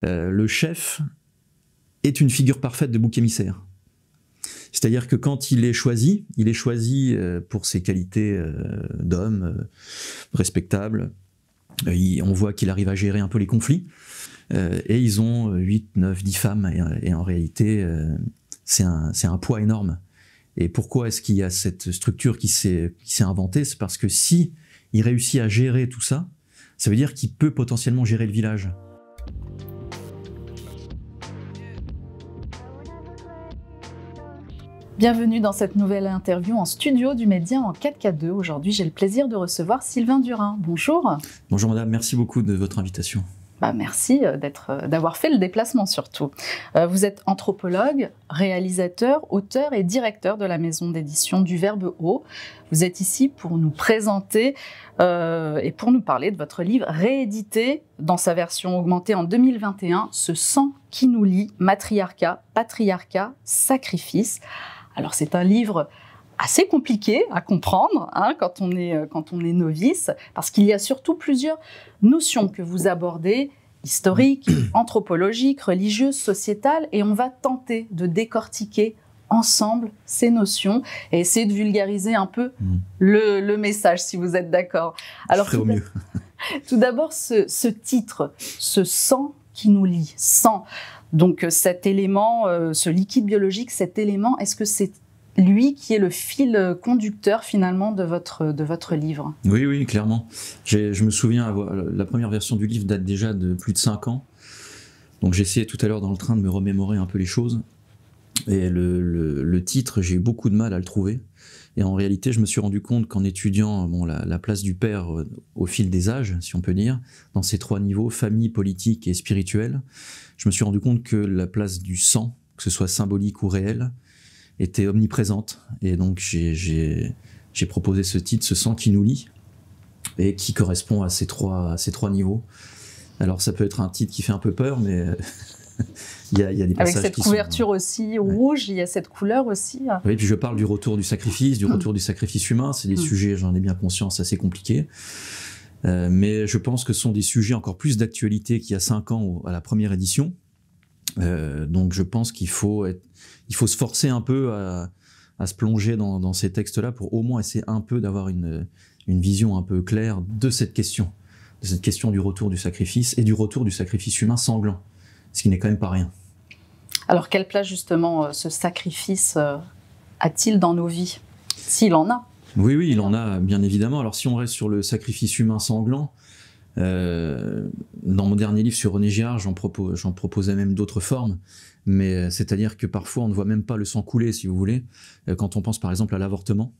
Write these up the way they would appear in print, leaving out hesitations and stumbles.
Le chef est une figure parfaite de bouc émissaire. C'est-à-dire que quand il est choisi pour ses qualités d'homme respectable. On voit qu'il arrive à gérer un peu les conflits. Et ils ont 8, 9, 10 femmes. Et en réalité, c'est un poids énorme. Et pourquoi est-ce qu'il y a cette structure qui s'est inventée? C'est parce que si il réussit à gérer tout ça, ça veut dire qu'il peut potentiellement gérer le village. Bienvenue dans cette nouvelle interview en studio du Média en 4K2. Aujourd'hui, j'ai le plaisir de recevoir Sylvain Durin. Bonjour. Bonjour madame, merci beaucoup de votre invitation. Merci d'avoir fait le déplacement surtout. Vous êtes anthropologue, réalisateur, auteur et directeur de la maison d'édition du Verbe Haut. Vous êtes ici pour nous présenter et pour nous parler de votre livre réédité dans sa version augmentée en 2021, Ce sang qui nous lie, matriarcat, patriarcat, sacrifice. Alors c'est un livre assez compliqué à comprendre quand on est novice, parce qu'il y a surtout plusieurs notions que vous abordez, historiques, anthropologiques, religieuses, sociétales, et on va tenter de décortiquer ensemble ces notions et essayer de vulgariser un peu le message, si vous êtes d'accord. Alors, je ferai au mieux. Tout d'abord, ce titre, ce sang qui nous lie, sang. Donc cet élément, ce liquide biologique, cet élément, est-ce que c'est lui qui est le fil conducteur finalement de votre livre? Oui, clairement. Je me souviens, la première version du livre date déjà de plus de 5 ans. Donc j'ai essayé tout à l'heure dans le train de me remémorer un peu les choses. Et le titre, j'ai eu beaucoup de mal à le trouver. Et en réalité, je me suis rendu compte qu'en étudiant la place du père au fil des âges, si on peut dire, dans ces 3 niveaux, famille, politique et spirituel, je me suis rendu compte que la place du sang, que ce soit symbolique ou réel, était omniprésente. Et donc j'ai proposé ce titre, Ce sang qui nous lie, et qui correspond à ces trois niveaux. Alors ça peut être un titre qui fait un peu peur, mais il y a des passages avec cette couverture aussi rouge, il y a cette couleur aussi. Oui, puis je parle du retour du sacrifice, retour du sacrifice humain. C'est des sujets, j'en ai bien conscience, assez compliqués. Mais je pense que ce sont des sujets encore plus d'actualité qu'il y a 5 ans à la première édition. Donc je pense qu'il faut se forcer un peu à se plonger dans ces textes-là pour au moins essayer un peu d'avoir une vision un peu claire de cette question du retour du sacrifice et du retour du sacrifice humain sanglant, ce qui n'est quand même pas rien. Alors quelle place justement ce sacrifice a-t-il dans nos vies, s'il en a? Oui, il en a bien évidemment. Alors si on reste sur le sacrifice humain sanglant, dans mon dernier livre sur René Girard, j'en proposais même d'autres formes, mais c'est-à-dire que parfois on ne voit même pas le sang couler, si vous voulez, quand on pense par exemple à l'avortement.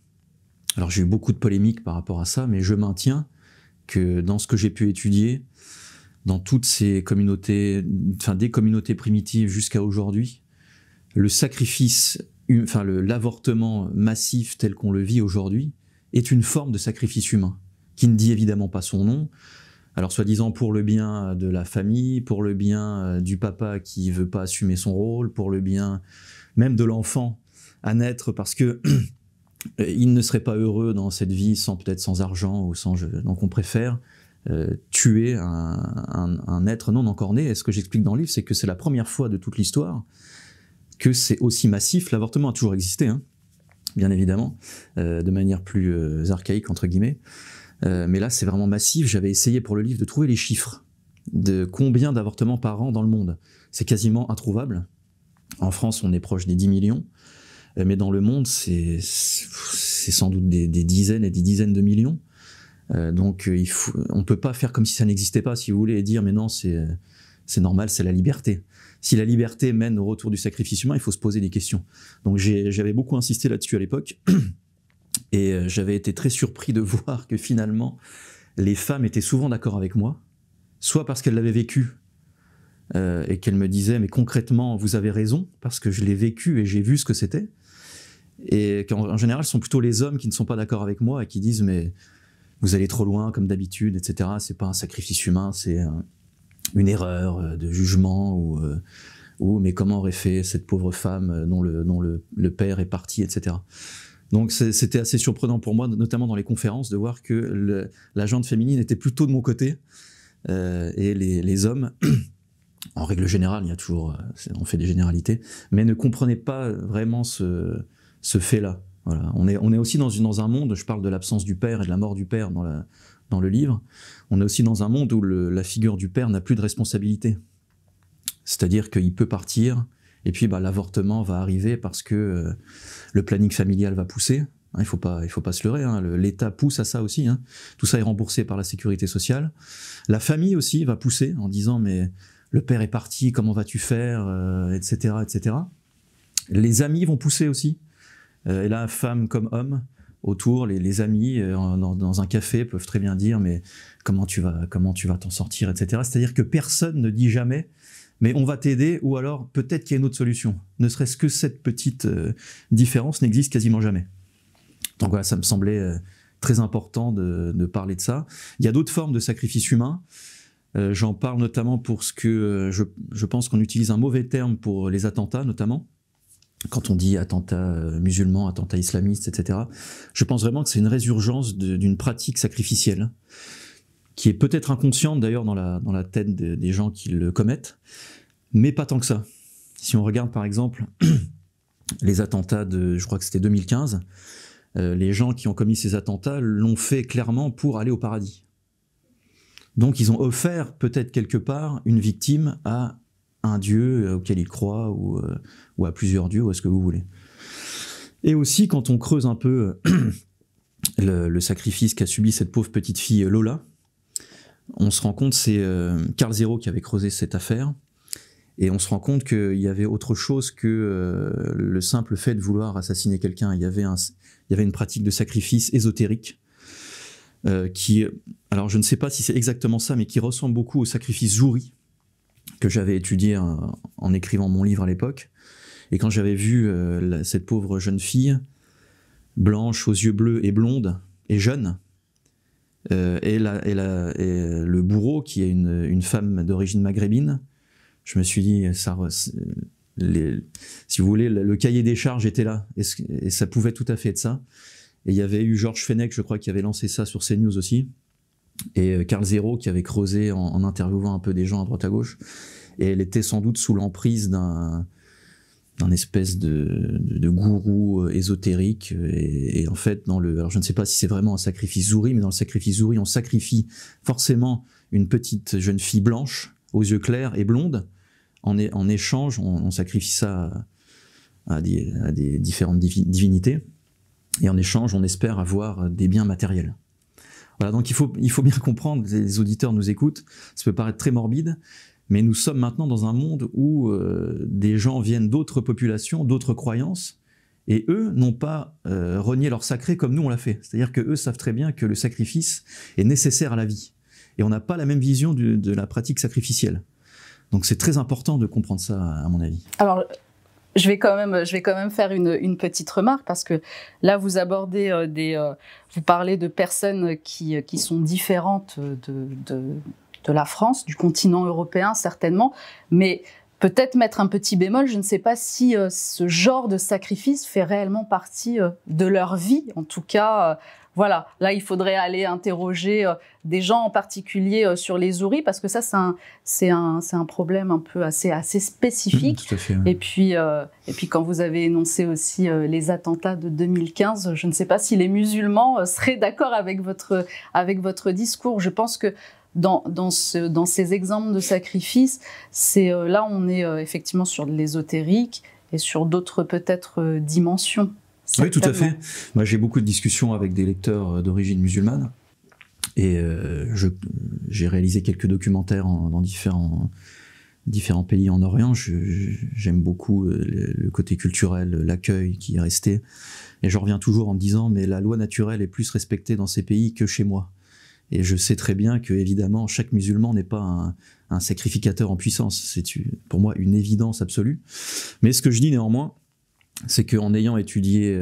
Alors j'ai eu beaucoup de polémiques par rapport à ça, mais je maintiens que dans ce que j'ai pu étudier, dans toutes ces communautés, des communautés primitives jusqu'à aujourd'hui, le sacrifice, l'avortement massif tel qu'on le vit aujourd'hui, est une forme de sacrifice humain, qui ne dit évidemment pas son nom. Alors soi-disant pour le bien de la famille, pour le bien du papa qui veut pas assumer son rôle, pour le bien même de l'enfant à naître parce que il ne serait pas heureux dans cette vie peut-être sans argent ou donc on préfère tuer un être non encore né. Et ce que j'explique dans le livre, c'est que c'est la première fois de toute l'histoire que c'est aussi massif. L'avortement a toujours existé, bien évidemment, de manière plus archaïque entre guillemets. Mais là, c'est vraiment massif. J'avais essayé pour le livre de trouver les chiffres de combien d'avortements par an dans le monde. C'est quasiment introuvable. En France, on est proche des 10 millions. Mais dans le monde, c'est sans doute des dizaines et des dizaines de millions. Donc, on ne peut pas faire comme si ça n'existait pas, si vous voulez, et dire « mais non, c'est normal, c'est la liberté ». Si la liberté mène au retour du sacrifice humain, il faut se poser des questions. Donc, j'avais beaucoup insisté là-dessus à l'époque. Et j'avais été très surpris de voir que finalement, les femmes étaient souvent d'accord avec moi, soit parce qu'elles l'avaient vécu et qu'elles me disaient « mais concrètement, vous avez raison, parce que je l'ai vécu et j'ai vu ce que c'était ». Et qu'en général, ce sont plutôt les hommes qui ne sont pas d'accord avec moi et qui disent « mais vous allez trop loin, comme d'habitude, etc. C'est pas un sacrifice humain, c'est une erreur de jugement ou mais comment aurait fait cette pauvre femme dont le père est parti, etc. » Donc c'était assez surprenant pour moi, notamment dans les conférences, de voir que la gente féminine était plutôt de mon côté et les hommes En règle générale, il y a toujours, on fait des généralités, mais ne comprenez pas vraiment ce fait-là. Voilà. On est aussi dans un monde, je parle de l'absence du père et de la mort du père dans le livre, on est aussi dans un monde où la figure du père n'a plus de responsabilité. C'est-à-dire qu'il peut partir, et puis l'avortement va arriver parce que le planning familial va pousser. Il faut pas se leurrer, hein. L'État pousse à ça aussi. Hein. Tout ça est remboursé par la sécurité sociale. La famille aussi va pousser en disant mais le père est parti, comment vas-tu faire, etc., etc. Les amis vont pousser aussi. Et là, femme comme homme, autour, les amis dans un café peuvent très bien dire mais comment tu vas t'en sortir, etc. C'est-à-dire que personne ne dit jamais mais on va t'aider, ou alors peut-être qu'il y a une autre solution. Ne serait-ce que cette petite différence n'existe quasiment jamais. Donc voilà, ça me semblait très important de parler de ça. Il y a d'autres formes de sacrifice humain. J'en parle notamment pour ce que je pense qu'on utilise un mauvais terme pour les attentats, notamment. Quand on dit attentats musulmans, attentats islamistes, etc. Je pense vraiment que c'est une résurgence d'une pratique sacrificielle, qui est peut-être inconsciente d'ailleurs dans la tête des gens qui le commettent, mais pas tant que ça. Si on regarde par exemple les attentats je crois que c'était 2015, les gens qui ont commis ces attentats l'ont fait clairement pour aller au paradis. Donc ils ont offert peut-être quelque part une victime à un dieu auquel ils croient, ou à plusieurs dieux, ou à ce que vous voulez. Et aussi quand on creuse un peu le sacrifice qu'a subi cette pauvre petite fille Lola, on se rend compte, c'est Karl Zero qui avait creusé cette affaire, et on se rend compte qu'il y avait autre chose que le simple fait de vouloir assassiner quelqu'un. Il y avait une pratique de sacrifice ésotérique qui, alors je ne sais pas si c'est exactement ça, mais qui ressemble beaucoup au sacrifice Zouri, que j'avais étudié en écrivant mon livre à l'époque. Et quand j'avais vu cette pauvre jeune fille, blanche, aux yeux bleus et blonde, et jeune, et le bourreau, qui est une femme d'origine maghrébine, je me suis dit, si vous voulez, le cahier des charges était là, et ça pouvait tout à fait être ça. Et il y avait eu Georges Fenech, je crois, qui avait lancé ça sur CNews aussi, et Karl Zero qui avait creusé en interviewant un peu des gens à droite à gauche, et elle était sans doute sous l'emprise d'un espèce de gourou ésotérique, et en fait, alors je ne sais pas si c'est vraiment un sacrifice Zouri, mais dans le sacrifice Zouri, on sacrifie forcément une petite jeune fille blanche, aux yeux clairs et blonde. En échange, on sacrifie ça à des différentes divinités, et en échange, on espère avoir des biens matériels. Voilà, donc il faut bien comprendre, les auditeurs nous écoutent, ça peut paraître très morbide, mais nous sommes maintenant dans un monde où des gens viennent d'autres populations, d'autres croyances, et eux n'ont pas renié leur sacré comme nous on l'a fait. C'est-à-dire qu'eux savent très bien que le sacrifice est nécessaire à la vie. Et on n'a pas la même vision de la pratique sacrificielle. Donc c'est très important de comprendre ça, à mon avis. Alors, je vais quand même faire une petite remarque, parce que là, vous abordez vous parlez de personnes qui sont différentes de la France, du continent européen certainement, mais peut-être mettre un petit bémol, je ne sais pas si ce genre de sacrifice fait réellement partie de leur vie. En tout cas, voilà, là il faudrait aller interroger des gens en particulier sur les Zouris, parce que ça c'est un problème un peu assez spécifique. Tout à fait, ouais. Et puis quand vous avez énoncé aussi les attentats de 2015, je ne sais pas si les musulmans seraient d'accord avec votre discours. Je pense que dans ces exemples de sacrifices, là on est effectivement sur de l'ésotérique et sur d'autres peut-être dimensions. Oui, tout à fait. Moi, j'ai beaucoup de discussions avec des lecteurs d'origine musulmane, et j'ai réalisé quelques documentaires dans différents pays en Orient. J'aime beaucoup le côté culturel, l'accueil qui est resté, et je reviens toujours en me disant mais la loi naturelle est plus respectée dans ces pays que chez moi. Et je sais très bien que, évidemment, chaque musulman n'est pas un sacrificateur en puissance. C'est pour moi une évidence absolue. Mais ce que je dis néanmoins, c'est qu'en ayant étudié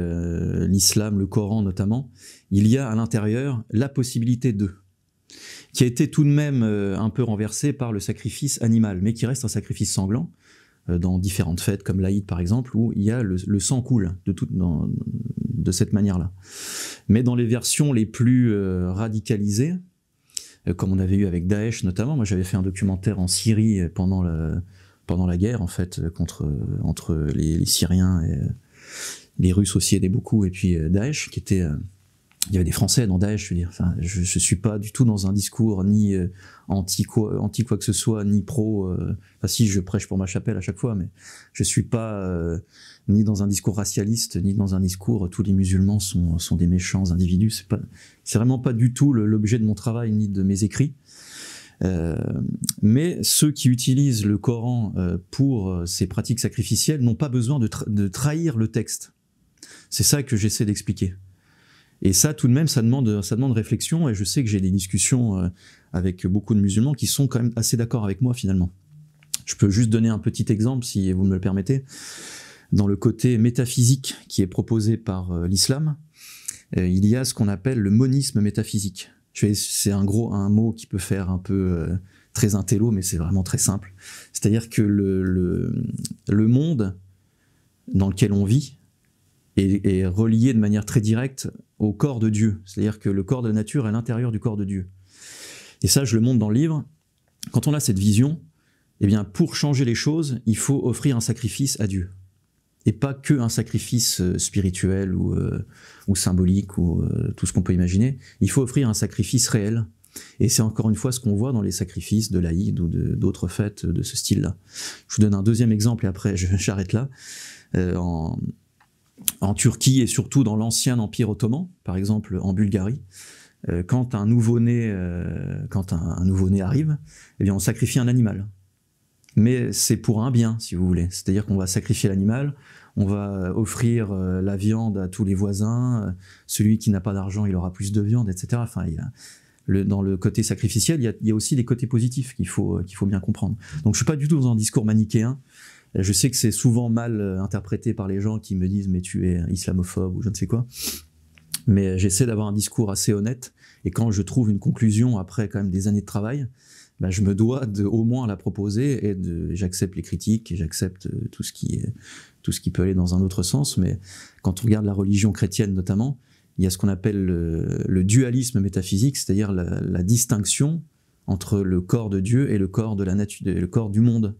l'islam, le Coran notamment, il y a à l'intérieur la possibilité qui a été tout de même un peu renversée par le sacrifice animal, mais qui reste un sacrifice sanglant, dans différentes fêtes, comme l'Aïd par exemple, où il y a le sang coule de cette manière-là. Mais dans les versions les plus radicalisées, comme on avait eu avec Daesh notamment. Moi, j'avais fait un documentaire en Syrie pendant la guerre, en fait, entre les Syriens et les Russes aussi aidaient beaucoup, et puis Daesh, qui était... il y avait des Français dans Daesh, je veux dire. Enfin, je suis pas du tout dans un discours ni anti quoi que ce soit, ni pro. Enfin, si, je prêche pour ma chapelle à chaque fois, mais je suis pas ni dans un discours racialiste, ni dans un discours tous les musulmans sont des méchants individus. C'est vraiment pas du tout l'objet de mon travail ni de mes écrits. Mais ceux qui utilisent le Coran pour ces pratiques sacrificielles n'ont pas besoin de trahir le texte. C'est ça que j'essaie d'expliquer. Et ça, tout de même, ça demande réflexion, et je sais que j'ai des discussions avec beaucoup de musulmans qui sont quand même assez d'accord avec moi, finalement. Je peux juste donner un petit exemple, si vous me le permettez. Dans le côté métaphysique qui est proposé par l'islam, il y a ce qu'on appelle le monisme métaphysique. C'est un mot qui peut faire un peu très intello, mais c'est vraiment très simple. C'est-à-dire que le monde dans lequel on vit est relié de manière très directe au corps de Dieu. C'est-à-dire que le corps de la nature est à l'intérieur du corps de Dieu. Et ça, je le montre dans le livre. Quand on a cette vision, eh bien, pour changer les choses, il faut offrir un sacrifice à Dieu. Et pas que un sacrifice spirituel ou symbolique ou tout ce qu'on peut imaginer. Il faut offrir un sacrifice réel. Et c'est encore une fois ce qu'on voit dans les sacrifices de l'Aïd ou d'autres fêtes de ce style-là. Je vous donne un deuxième exemple et après j'arrête là. En Turquie et surtout dans l'ancien empire ottoman, par exemple en Bulgarie, quand un nouveau-né arrive, eh bien on sacrifie un animal. Mais c'est pour un bien, si vous voulez. C'est-à-dire qu'on va sacrifier l'animal, on va offrir la viande à tous les voisins, celui qui n'a pas d'argent, il aura plus de viande, etc. Enfin, dans le côté sacrificiel, il y a aussi des côtés positifs qu'il faut bien comprendre. Donc je ne suis pas du tout dans un discours manichéen. Je sais que c'est souvent mal interprété par les gens qui me disent « mais tu es islamophobe » ou je ne sais quoi. Mais j'essaie d'avoir un discours assez honnête, et quand je trouve une conclusion après quand même des années de travail, ben je me dois au moins la proposer, et j'accepte les critiques, et j'accepte tout ce qui peut aller dans un autre sens. Mais quand on regarde la religion chrétienne notamment, il y a ce qu'on appelle le dualisme métaphysique, c'est-à-dire la distinction entre le corps de Dieu et le corps de la nature, le corps du monde.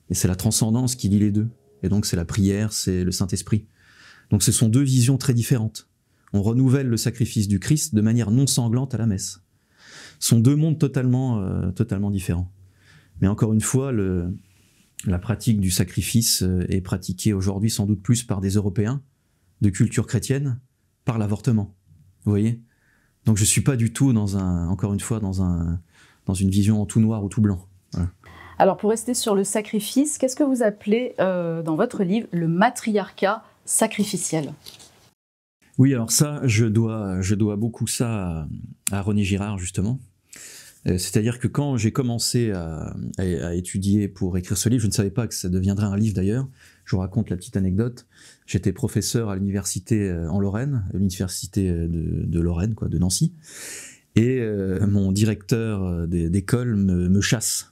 Et c'est la transcendance qui lie les deux. Et donc c'est la prière, c'est le Saint-Esprit. Donc ce sont deux visions très différentes. On renouvelle le sacrifice du Christ de manière non sanglante à la messe. Ce sont deux mondes totalement différents. Mais encore une fois, la pratique du sacrifice est pratiquée aujourd'hui sans doute plus par des Européens de culture chrétienne, par l'avortement. Vous voyez ? Donc je ne suis pas du tout dans une vision en tout noir ou tout blanc. Voilà. Alors pour rester sur le sacrifice, qu'est-ce que vous appelez dans votre livre le matriarcat sacrificiel ? Oui, alors ça, je dois beaucoup ça à René Girard, justement. C'est-à-dire que quand j'ai commencé à étudier pour écrire ce livre, je ne savais pas que ça deviendrait un livre d'ailleurs. Je vous raconte la petite anecdote. J'étais professeur à l'université en Lorraine, l'université de Lorraine, de Nancy. Et mon directeur d'école me chasse.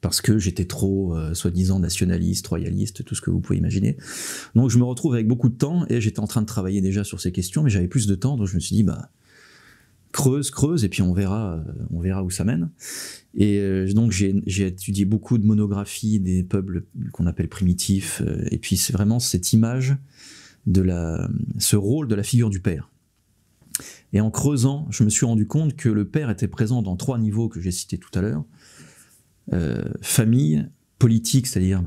Parce que j'étais trop, soi-disant, nationaliste, royaliste, tout ce que vous pouvez imaginer. Donc je me retrouve avec beaucoup de temps, et j'étais en train de travailler déjà sur ces questions, mais j'avais plus de temps, donc je me suis dit, creuse, et puis on verra où ça mène. Et donc j'ai étudié beaucoup de monographies des peuples qu'on appelle primitifs, et puis c'est vraiment cette image ce rôle de la figure du père. Et en creusant, je me suis rendu compte que le père était présent dans 3 niveaux que j'ai cités tout à l'heure. Famille, politique, c'est-à-dire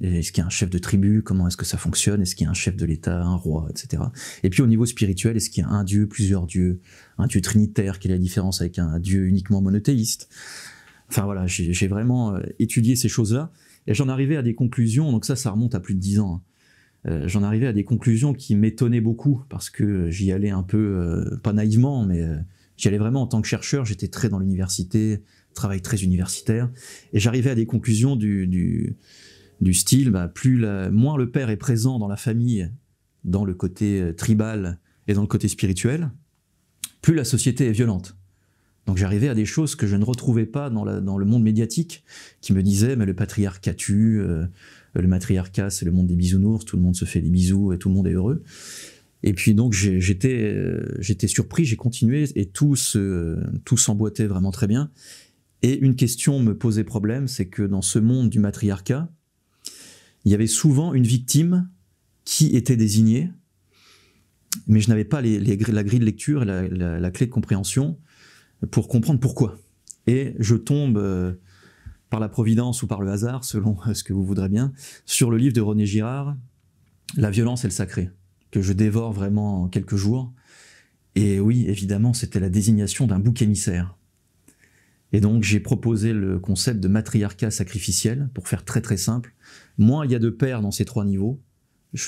est-ce qu'il y a un chef de tribu, comment est-ce que ça fonctionne, est-ce qu'il y a un chef de l'État, un roi, etc. Et puis au niveau spirituel, est-ce qu'il y a un dieu, plusieurs dieux, un dieu trinitaire, quelle est la différence avec un dieu uniquement monothéiste? Enfin voilà, j'ai vraiment étudié ces choses-là, et j'en arrivais à des conclusions, donc ça remonte à plus de 10 ans, j'en arrivais à des conclusions qui m'étonnaient beaucoup, parce que j'y allais un peu, pas naïvement, mais j'y allais vraiment en tant que chercheur, j'étais très dans l'université, travail très universitaire, et j'arrivais à des conclusions du style, moins le père est présent dans la famille, dans le côté tribal et dans le côté spirituel, plus la société est violente. Donc j'arrivais à des choses que je ne retrouvais pas dans le monde médiatique, qui me disaient, mais le patriarcat tue, le matriarcat c'est le monde des bisounours, tout le monde se fait des bisous et tout le monde est heureux. Et puis donc j'étais surpris, j'ai continué et tout s'emboîtait vraiment très bien. Et une question me posait problème, c'est que dans ce monde du matriarcat, il y avait souvent une victime qui était désignée, mais je n'avais pas la grille de lecture et la clé de compréhension pour comprendre pourquoi. Et je tombe, par la providence ou par le hasard, selon ce que vous voudrez bien, sur le livre de René Girard, La violence et le sacré, que je dévore vraiment en quelques jours. Et oui, évidemment, c'était la désignation d'un bouc émissaire. Et donc j'ai proposé le concept de matriarcat sacrificiel, pour faire très très simple. Moins il y a de pères dans ces 3 niveaux,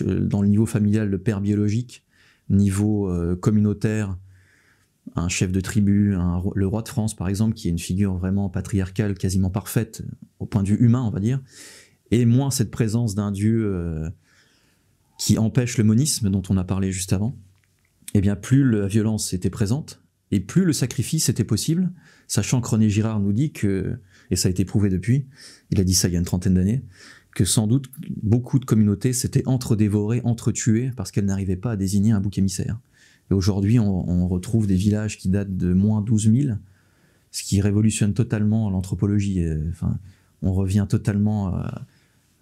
dans le niveau familial, le père biologique, niveau communautaire, un chef de tribu, le roi de France par exemple, qui est une figure vraiment patriarcale, quasiment parfaite au point de vue humain, on va dire, et moins cette présence d'un dieu qui empêche le monisme dont on a parlé juste avant, et bien plus la violence était présente, et plus le sacrifice était possible, sachant que René Girard nous dit que, et ça a été prouvé depuis, il a dit ça il y a une trentaine d'années, que sans doute beaucoup de communautés s'étaient entre-dévorées, entre-tuées, parce qu'elles n'arrivaient pas à désigner un bouc émissaire. Et aujourd'hui, on retrouve des villages qui datent de moins 12 000, ce qui révolutionne totalement l'anthropologie. Enfin, on revient totalement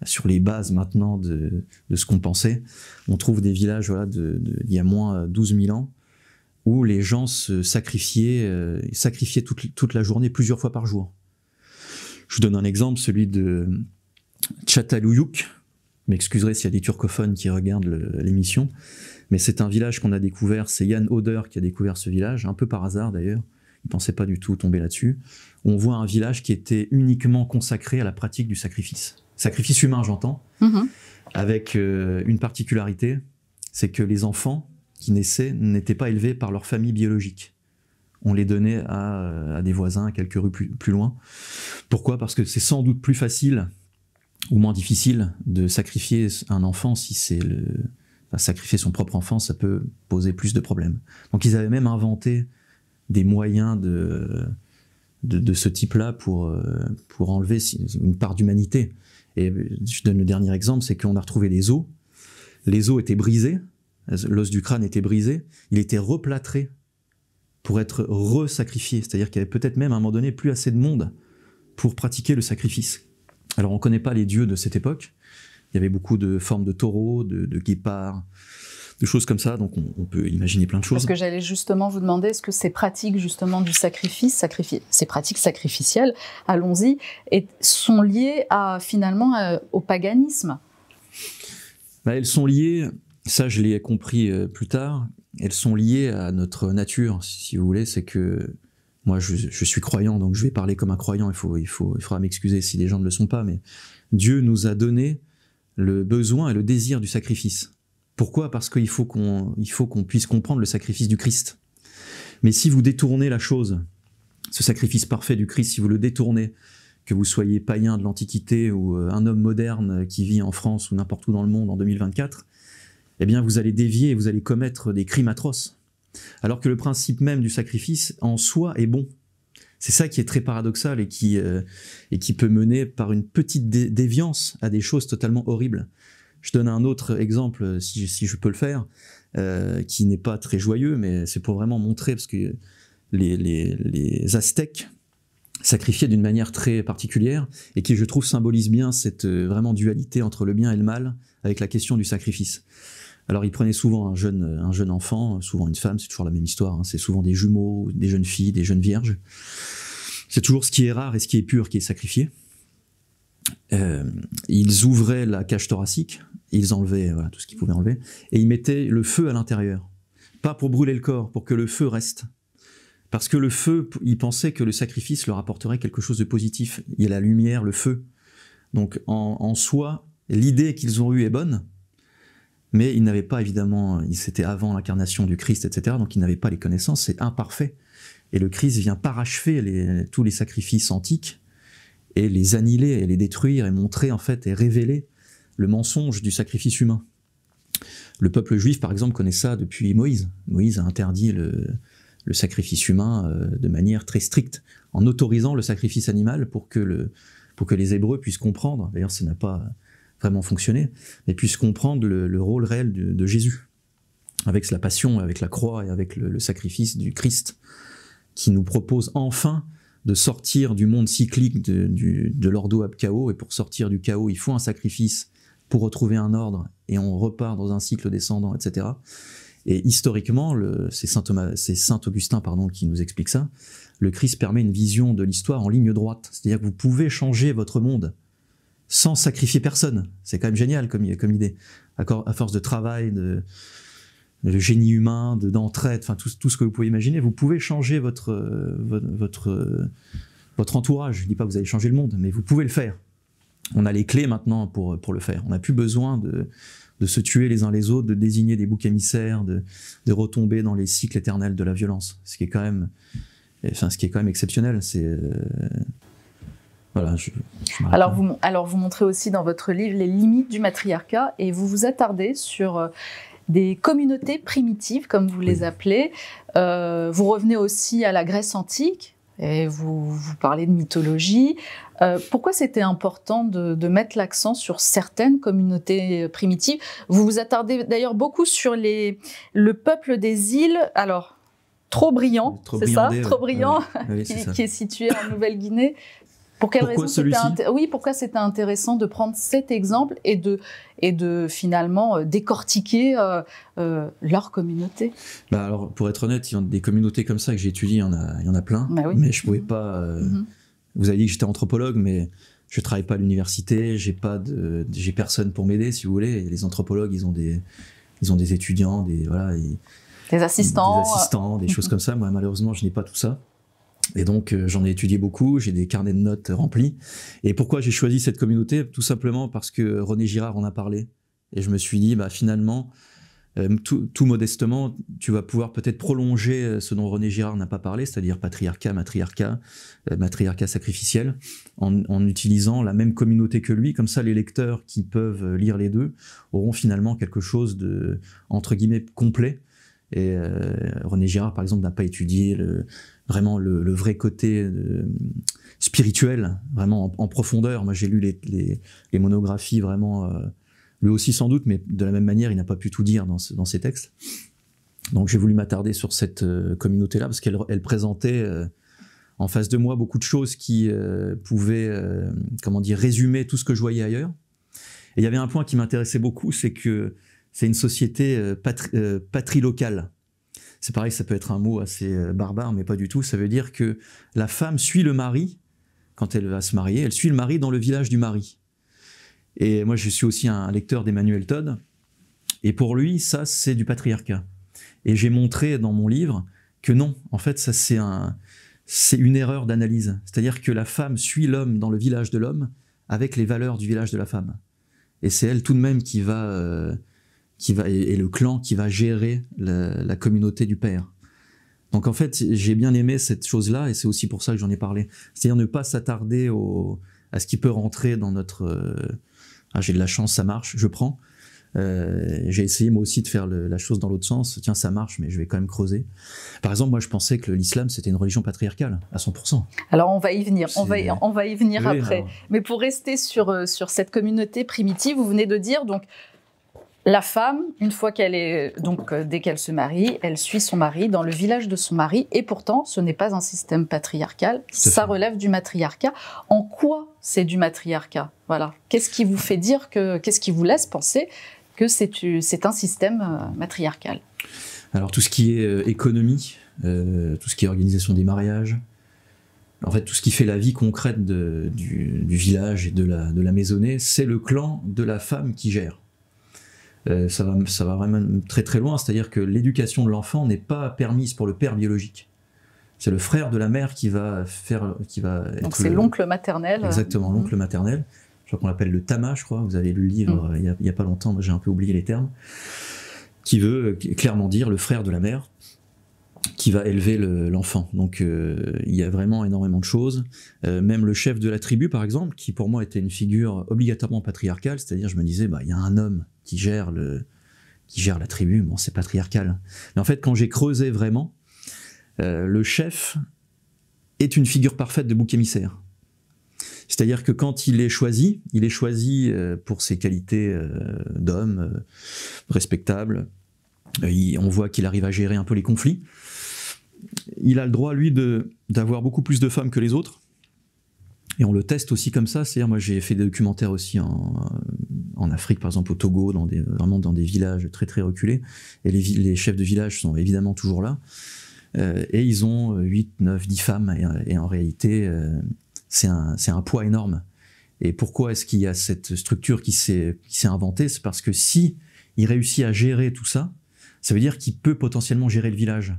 sur les bases maintenant de ce qu'on pensait. On trouve des villages voilà, il y a moins 12 000 ans, où les gens se sacrifiaient toute la journée, plusieurs fois par jour. Je vous donne un exemple, celui de Çatalhöyük. M'excuserez s'il y a des turcophones qui regardent l'émission, mais c'est un village qu'on a découvert, c'est Jan Oder qui a découvert ce village, un peu par hasard d'ailleurs, il ne pensait pas du tout tomber là-dessus. On voit un village qui était uniquement consacré à la pratique du sacrifice. Sacrifice humain, j'entends, avec une particularité, c'est que les enfants qui naissaient n'étaient pas élevés par leur famille biologique. On les donnait à des voisins, à quelques rues plus loin. Pourquoi ? Parce que c'est sans doute plus facile ou moins difficile de sacrifier un enfant si c'est sacrifier son propre enfant, ça peut poser plus de problèmes. Donc ils avaient même inventé des moyens de ce type-là pour enlever une part d'humanité. Et je donne le dernier exemple, c'est qu'on a retrouvé les os. Les os étaient brisés, l'os du crâne était brisé, il était replâtré pour être resacrifié. C'est-à-dire qu'il y avait peut-être même à un moment donné plus assez de monde pour pratiquer le sacrifice. Alors on ne connaît pas les dieux de cette époque, il y avait beaucoup de formes de taureaux, de guépards, de choses comme ça, donc on peut imaginer plein de choses. Parce que j'allais justement vous demander, est-ce que ces pratiques justement du sacrifice, ces pratiques sacrificielles, allons-y, sont liées finalement au paganisme ? Elles sont liées, ça je l'ai compris plus tard, elles sont liées à notre nature, si vous voulez, c'est que moi, je suis croyant, donc je vais parler comme un croyant, il faudra m'excuser si les gens ne le sont pas, mais Dieu nous a donné le besoin et le désir du sacrifice. Pourquoi ? Parce qu'il faut qu'on puisse comprendre le sacrifice du Christ. Mais si vous détournez la chose, ce sacrifice parfait du Christ, si vous le détournez, que vous soyez païen de l'Antiquité ou un homme moderne qui vit en France ou n'importe où dans le monde en 2024, eh bien vous allez dévier et vous allez commettre des crimes atroces. Alors que le principe même du sacrifice en soi est bon. C'est ça qui est très paradoxal et qui peut mener par une petite déviance à des choses totalement horribles. Je donne un autre exemple, si je peux le faire, qui n'est pas très joyeux, mais c'est pour vraiment montrer, parce que les Aztèques sacrifiaient d'une manière très particulière et qui, je trouve, symbolise bien cette vraiment dualité entre le bien et le mal avec la question du sacrifice. Alors, ils prenaient souvent un jeune enfant, souvent une femme, c'est toujours la même histoire, hein, c'est souvent des jumeaux, des jeunes filles, des jeunes vierges. C'est toujours ce qui est rare et ce qui est pur qui est sacrifié. Ils ouvraient la cage thoracique, ils enlevaient tout ce qu'ils pouvaient enlever, et ils mettaient le feu à l'intérieur. Pas pour brûler le corps, pour que le feu reste. Parce que le feu, ils pensaient que le sacrifice leur apporterait quelque chose de positif. Il y a la lumière, le feu. Donc en soi, l'idée qu'ils ont eue est bonne, mais ils n'avaient pas évidemment, c'était avant l'incarnation du Christ, etc., donc ils n'avaient pas les connaissances, c'est imparfait. Et le Christ vient parachever tous les sacrifices antiques, et les annihiler, et les détruire, et montrer en fait, et révéler le mensonge du sacrifice humain. Le peuple juif, par exemple, connaît ça depuis Moïse. Moïse a interdit le sacrifice humain de manière très stricte, en autorisant le sacrifice animal pour que les Hébreux puissent comprendre, d'ailleurs ça n'a pas vraiment fonctionné, mais puissent comprendre le rôle réel de Jésus. avec la passion, avec la croix et avec le sacrifice du Christ, qui nous propose enfin de sortir du monde cyclique de l'ordo ab chaos, et pour sortir du chaos, il faut un sacrifice pour retrouver un ordre, et on repart dans un cycle descendant, etc. Et historiquement, c'est Saint Augustin qui nous explique ça, le Christ permet une vision de l'histoire en ligne droite, c'est-à-dire que vous pouvez changer votre monde sans sacrifier personne. C'est quand même génial comme idée. À force de travail, de génie humain, d'entraide, enfin tout ce que vous pouvez imaginer, vous pouvez changer votre entourage. Je ne dis pas que vous allez changer le monde, mais vous pouvez le faire. On a les clés maintenant pour le faire. On n'a plus besoin de se tuer les uns les autres, de désigner des boucs émissaires, de retomber dans les cycles éternels de la violence. Ce qui est quand même exceptionnel. C'est voilà. Alors vous montrez aussi dans votre livre les limites du matriarcat, et vous vous attardez sur des communautés primitives, comme vous les appelez. Vous revenez aussi à la Grèce antique, et vous parlez de mythologie. Pourquoi c'était important de mettre l'accent sur certaines communautés primitives? Vous vous attardez d'ailleurs beaucoup sur le peuple des îles, alors Trobriand, c'est ça, Trobriand, qui est situé en Nouvelle-Guinée. Pour quelle raison pourquoi c'était intéressant de prendre cet exemple et de finalement décortiquer leur communauté? Alors, pour être honnête, il y a des communautés comme ça que j'ai étudiées, il y en a plein, mais je ne pouvais pas... Vous avez dit que j'étais anthropologue, mais je ne travaille pas à l'université, j'ai personne pour m'aider, si vous voulez. Et les anthropologues, ils ont des étudiants, des assistants, des choses comme ça. Moi, malheureusement, je n'ai pas tout ça. Et donc, j'en ai étudié beaucoup, j'ai des carnets de notes remplis. Et pourquoi j'ai choisi cette communauté? Tout simplement parce que René Girard en a parlé. Et je me suis dit, finalement, tout modestement, tu vas pouvoir peut-être prolonger ce dont René Girard n'a pas parlé, c'est-à-dire patriarcat, matriarcat sacrificiel, en utilisant la même communauté que lui. Comme ça, les lecteurs qui peuvent lire les deux auront finalement quelque chose de, entre guillemets, complet. Et René Girard, par exemple, n'a pas étudié vraiment le vrai côté spirituel, vraiment en profondeur. Moi, j'ai lu les monographies vraiment, lui aussi sans doute, mais de la même manière, il n'a pas pu tout dire dans ses textes. Donc j'ai voulu m'attarder sur cette communauté-là, parce qu'elle présentait en face de moi beaucoup de choses qui pouvaient résumer tout ce que je voyais ailleurs. Et il y avait un point qui m'intéressait beaucoup, c'est que c'est une société patrilocale. C'est pareil, ça peut être un mot assez barbare, mais pas du tout. Ça veut dire que la femme suit le mari, quand elle va se marier, elle suit le mari dans le village du mari. Et moi, je suis aussi un lecteur d'Emmanuel Todd, et pour lui, ça, c'est du patriarcat. Et j'ai montré dans mon livre que non, en fait, ça, c'est une erreur d'analyse. C'est-à-dire que la femme suit l'homme dans le village de l'homme avec les valeurs du village de la femme. Et c'est elle tout de même qui va et le clan qui va gérer la communauté du père. Donc en fait, j'ai bien aimé cette chose-là, et c'est aussi pour ça que j'en ai parlé. C'est-à-dire ne pas s'attarder à ce qui peut rentrer dans notre... j'ai de la chance, ça marche, je prends. J'ai essayé moi aussi de faire la chose dans l'autre sens. Tiens, ça marche, mais je vais quand même creuser. Par exemple, moi je pensais que l'islam c'était une religion patriarcale, à 100%. Alors on va y venir, on va y venir après. Alors... Mais pour rester sur cette communauté primitive, vous venez de dire donc... La femme, une fois dès qu'elle se marie, elle suit son mari dans le village de son mari, et pourtant, ce n'est pas un système patriarcal, ça relève du matriarcat. En quoi c'est du matriarcat? Voilà. Qu'est-ce qui vous fait dire qu'est-ce qui vous laisse penser que c'est un système matriarcal? Alors, tout ce qui est économie, tout ce qui est organisation des mariages, en fait, tout ce qui fait la vie concrète du village et de la maisonnée, c'est le clan de la femme qui gère. Ça va vraiment très très loin, c'est-à-dire que l'éducation de l'enfant n'est pas permise pour le père biologique. C'est le frère de la mère qui va être... Donc c'est l'oncle maternel. Exactement, l'oncle maternel. Je crois qu'on l'appelle le tama, je crois. Vous avez lu le livre il y a pas longtemps, moi j'ai un peu oublié les termes. Qui veut clairement dire le frère de la mère qui va élever l'enfant. Donc il y a vraiment énormément de choses. Même le chef de la tribu, par exemple, qui pour moi était une figure obligatoirement patriarcale, c'est-à-dire je me disais, il y a un homme qui gère la tribu, bon, c'est patriarcal. Mais en fait, quand j'ai creusé vraiment, le chef est une figure parfaite de bouc émissaire. C'est-à-dire que quand il est choisi pour ses qualités d'homme respectable, On voit qu'il arrive à gérer un peu les conflits. Il a le droit, lui, d'avoir beaucoup plus de femmes que les autres. Et on le teste aussi comme ça. C'est-à-dire, moi, j'ai fait des documentaires aussi en Afrique, par exemple au Togo, vraiment dans des villages très très reculés. Et les chefs de village sont évidemment toujours là. Et ils ont 8, 9, 10 femmes. Et en réalité, c'est un poids énorme. Et pourquoi est-ce qu'il y a cette structure qui s'est inventée? C'est parce que si il réussit à gérer tout ça, ça veut dire qu'il peut potentiellement gérer le village.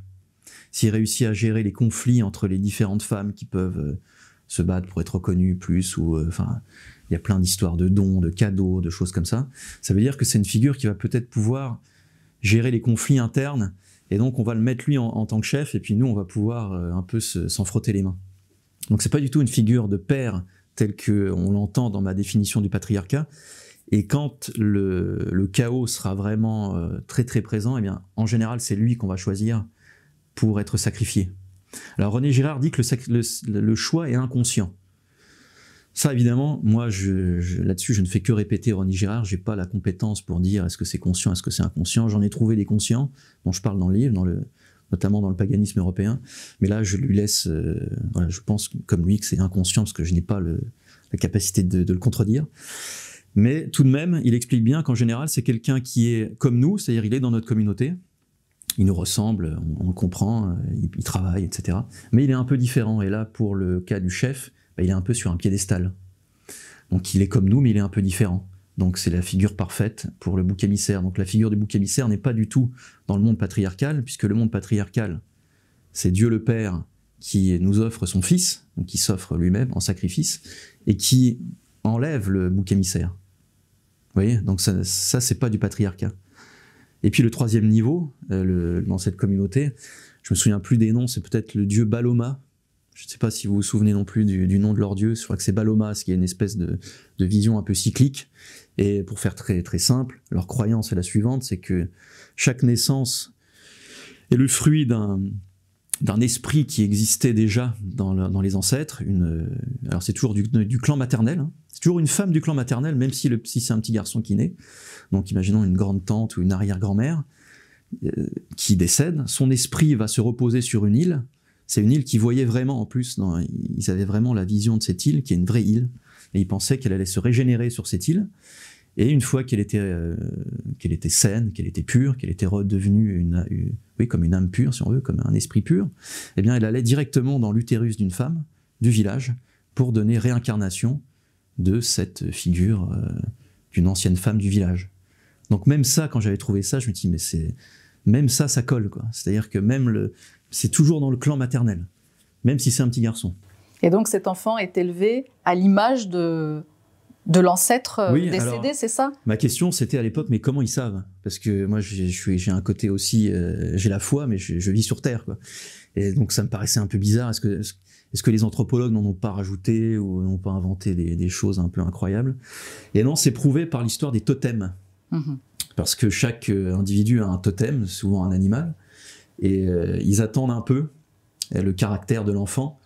S'il réussit à gérer les conflits entre les différentes femmes qui peuvent se battre pour être reconnues plus, ou enfin, il y a plein d'histoires de dons, de cadeaux, de choses comme ça. Ça veut dire que c'est une figure qui va peut-être pouvoir gérer les conflits internes, et donc on va le mettre lui en tant que chef, et puis nous on va pouvoir un peu s'en frotter les mains. Donc c'est pas du tout une figure de père telle qu'on l'entend dans ma définition du patriarcat. Et quand le chaos sera vraiment très très présent, eh bien, en général, c'est lui qu'on va choisir pour être sacrifié. Alors René Girard dit que le choix est inconscient. Ça, évidemment, moi, là-dessus, je ne fais que répéter René Girard. J'ai pas la compétence pour dire est-ce que c'est conscient, est-ce que c'est inconscient. J'en ai trouvé des conscients, dont je parle dans le livre, notamment dans le paganisme européen. Mais là, je lui laisse, voilà, je pense comme lui que c'est inconscient, parce que je n'ai pas la capacité de le contredire. Mais tout de même, il explique bien qu'en général, c'est quelqu'un qui est comme nous, c'est-à-dire il est dans notre communauté, il nous ressemble, on le comprend, il travaille, etc. Mais il est un peu différent. Et là, pour le cas du chef, il est un peu sur un piédestal. Donc il est comme nous, mais il est un peu différent. Donc c'est la figure parfaite pour le bouc émissaire. Donc la figure du bouc émissaire n'est pas du tout dans le monde patriarcal, puisque le monde patriarcal, c'est Dieu le Père qui nous offre son Fils, donc qui s'offre lui-même en sacrifice, et qui enlève le bouc émissaire. Vous voyez, donc ça c'est pas du patriarcat. Et puis le troisième niveau, dans cette communauté, je me souviens plus des noms, c'est peut-être le dieu Baloma. Je ne sais pas si vous vous souvenez non plus du nom de leur dieu. Je crois que c'est Baloma, ce qui est une espèce de vision un peu cyclique. Et pour faire très très simple, leur croyance est la suivante, c'est que chaque naissance est le fruit d'un esprit qui existait déjà dans les ancêtres. Alors c'est toujours du clan maternel, hein. C'est toujours une femme du clan maternel, même si c'est un petit garçon qui naît. Donc imaginons une grande tante ou une arrière-grand-mère qui décède. Son esprit va se reposer sur une île. C'est une île qu'ils voyaient vraiment en plus. Ils avaient vraiment la vision de cette île, qui est une vraie île. Et ils pensaient qu'elle allait se régénérer sur cette île. Et une fois qu'elle était saine, qu'elle était pure, qu'elle était redevenue comme une âme pure, si on veut, comme un esprit pur, eh bien elle allait directement dans l'utérus d'une femme du village pour donner réincarnation de cette figure d'une ancienne femme du village. Donc même ça, quand j'avais trouvé ça, je me dis mais même ça colle, quoi. C'est-à-dire que c'est toujours dans le clan maternel, même si c'est un petit garçon. Et donc cet enfant est élevé à l'image de l'ancêtre décédé, alors, c'est ça? Ma question, c'était à l'époque, mais comment ils savent? Parce que moi, j'ai un côté aussi, j'ai la foi, mais je vis sur Terre, quoi. Et donc ça me paraissait un peu bizarre. Est-ce que les anthropologues n'en ont pas rajouté ou n'ont pas inventé des choses un peu incroyables? Et non, c'est prouvé par l'histoire des totems. Mm-hmm. Parce que chaque individu a un totem, souvent un animal, et ils attendent un peu le caractère de l'enfant.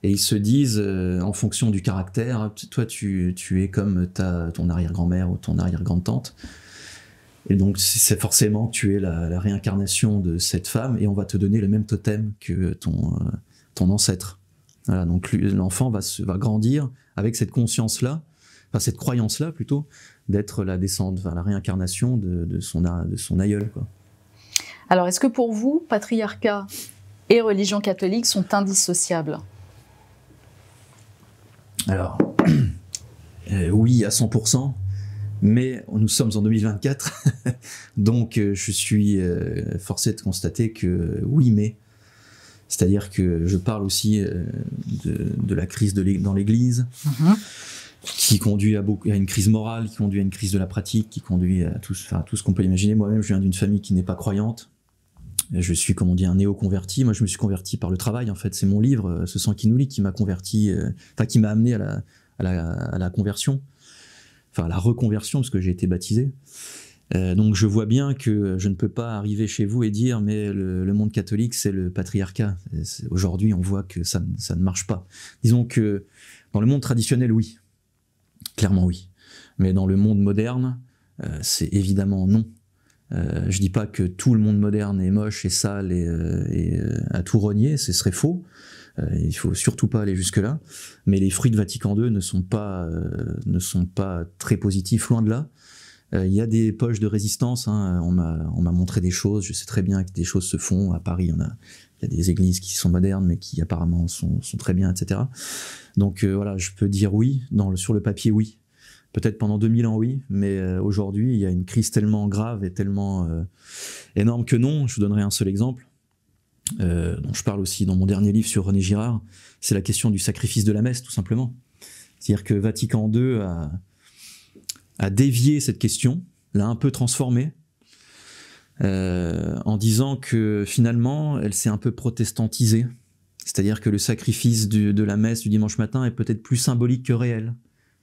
Et ils se disent, en fonction du caractère, toi tu es comme ton arrière-grand-mère ou ton arrière-grande-tante. Et donc c'est forcément tu es la réincarnation de cette femme et on va te donner le même totem que ton ancêtre. Voilà, donc l'enfant va grandir avec cette conscience-là, enfin cette croyance-là plutôt, d'être la réincarnation de son aïeul, quoi. Alors est-ce que pour vous, patriarcat et religion catholique sont indissociables ? Alors, oui, à 100%, mais nous sommes en 2024, donc je suis forcé de constater que oui, mais. C'est-à-dire que je parle aussi de la crise dans l'Église, qui conduit à une crise morale, qui conduit à une crise de la pratique, qui conduit à tout ce qu'on peut imaginer. Moi-même, je viens d'une famille qui n'est pas croyante. Je suis, comme on dit, un néo-converti. Moi, je me suis converti par le travail, en fait. C'est mon livre, Ce sang qui nous lie, qui m'a converti, qui m'a amené à la conversion, à la reconversion, parce que j'ai été baptisé. Donc, je vois bien que je ne peux pas arriver chez vous et dire, mais le monde catholique, c'est le patriarcat. Aujourd'hui, on voit que ça ne marche pas. Disons que dans le monde traditionnel, oui. Clairement, oui. Mais dans le monde moderne, c'est évidemment non. Je dis pas que tout le monde moderne est moche et sale et à tout renier, ce serait faux. Il faut surtout pas aller jusque-là. Mais les fruits de Vatican II ne sont pas très positifs, loin de là. Il y a des poches de résistance, hein. On m'a montré des choses, je sais très bien que des choses se font. À Paris, il y a des églises qui sont modernes, mais qui apparemment sont très bien, etc. Donc voilà, je peux dire oui, sur le papier, oui. Peut-être pendant 2000 ans, oui, mais aujourd'hui, il y a une crise tellement grave et tellement énorme que non. Je vous donnerai un seul exemple, dont je parle aussi dans mon dernier livre sur René Girard, c'est la question du sacrifice de la messe, tout simplement. C'est-à-dire que Vatican II a dévié cette question, l'a un peu transformée, en disant que finalement, elle s'est un peu protestantisée. C'est-à-dire que le sacrifice de la messe du dimanche matin est peut-être plus symbolique que réel.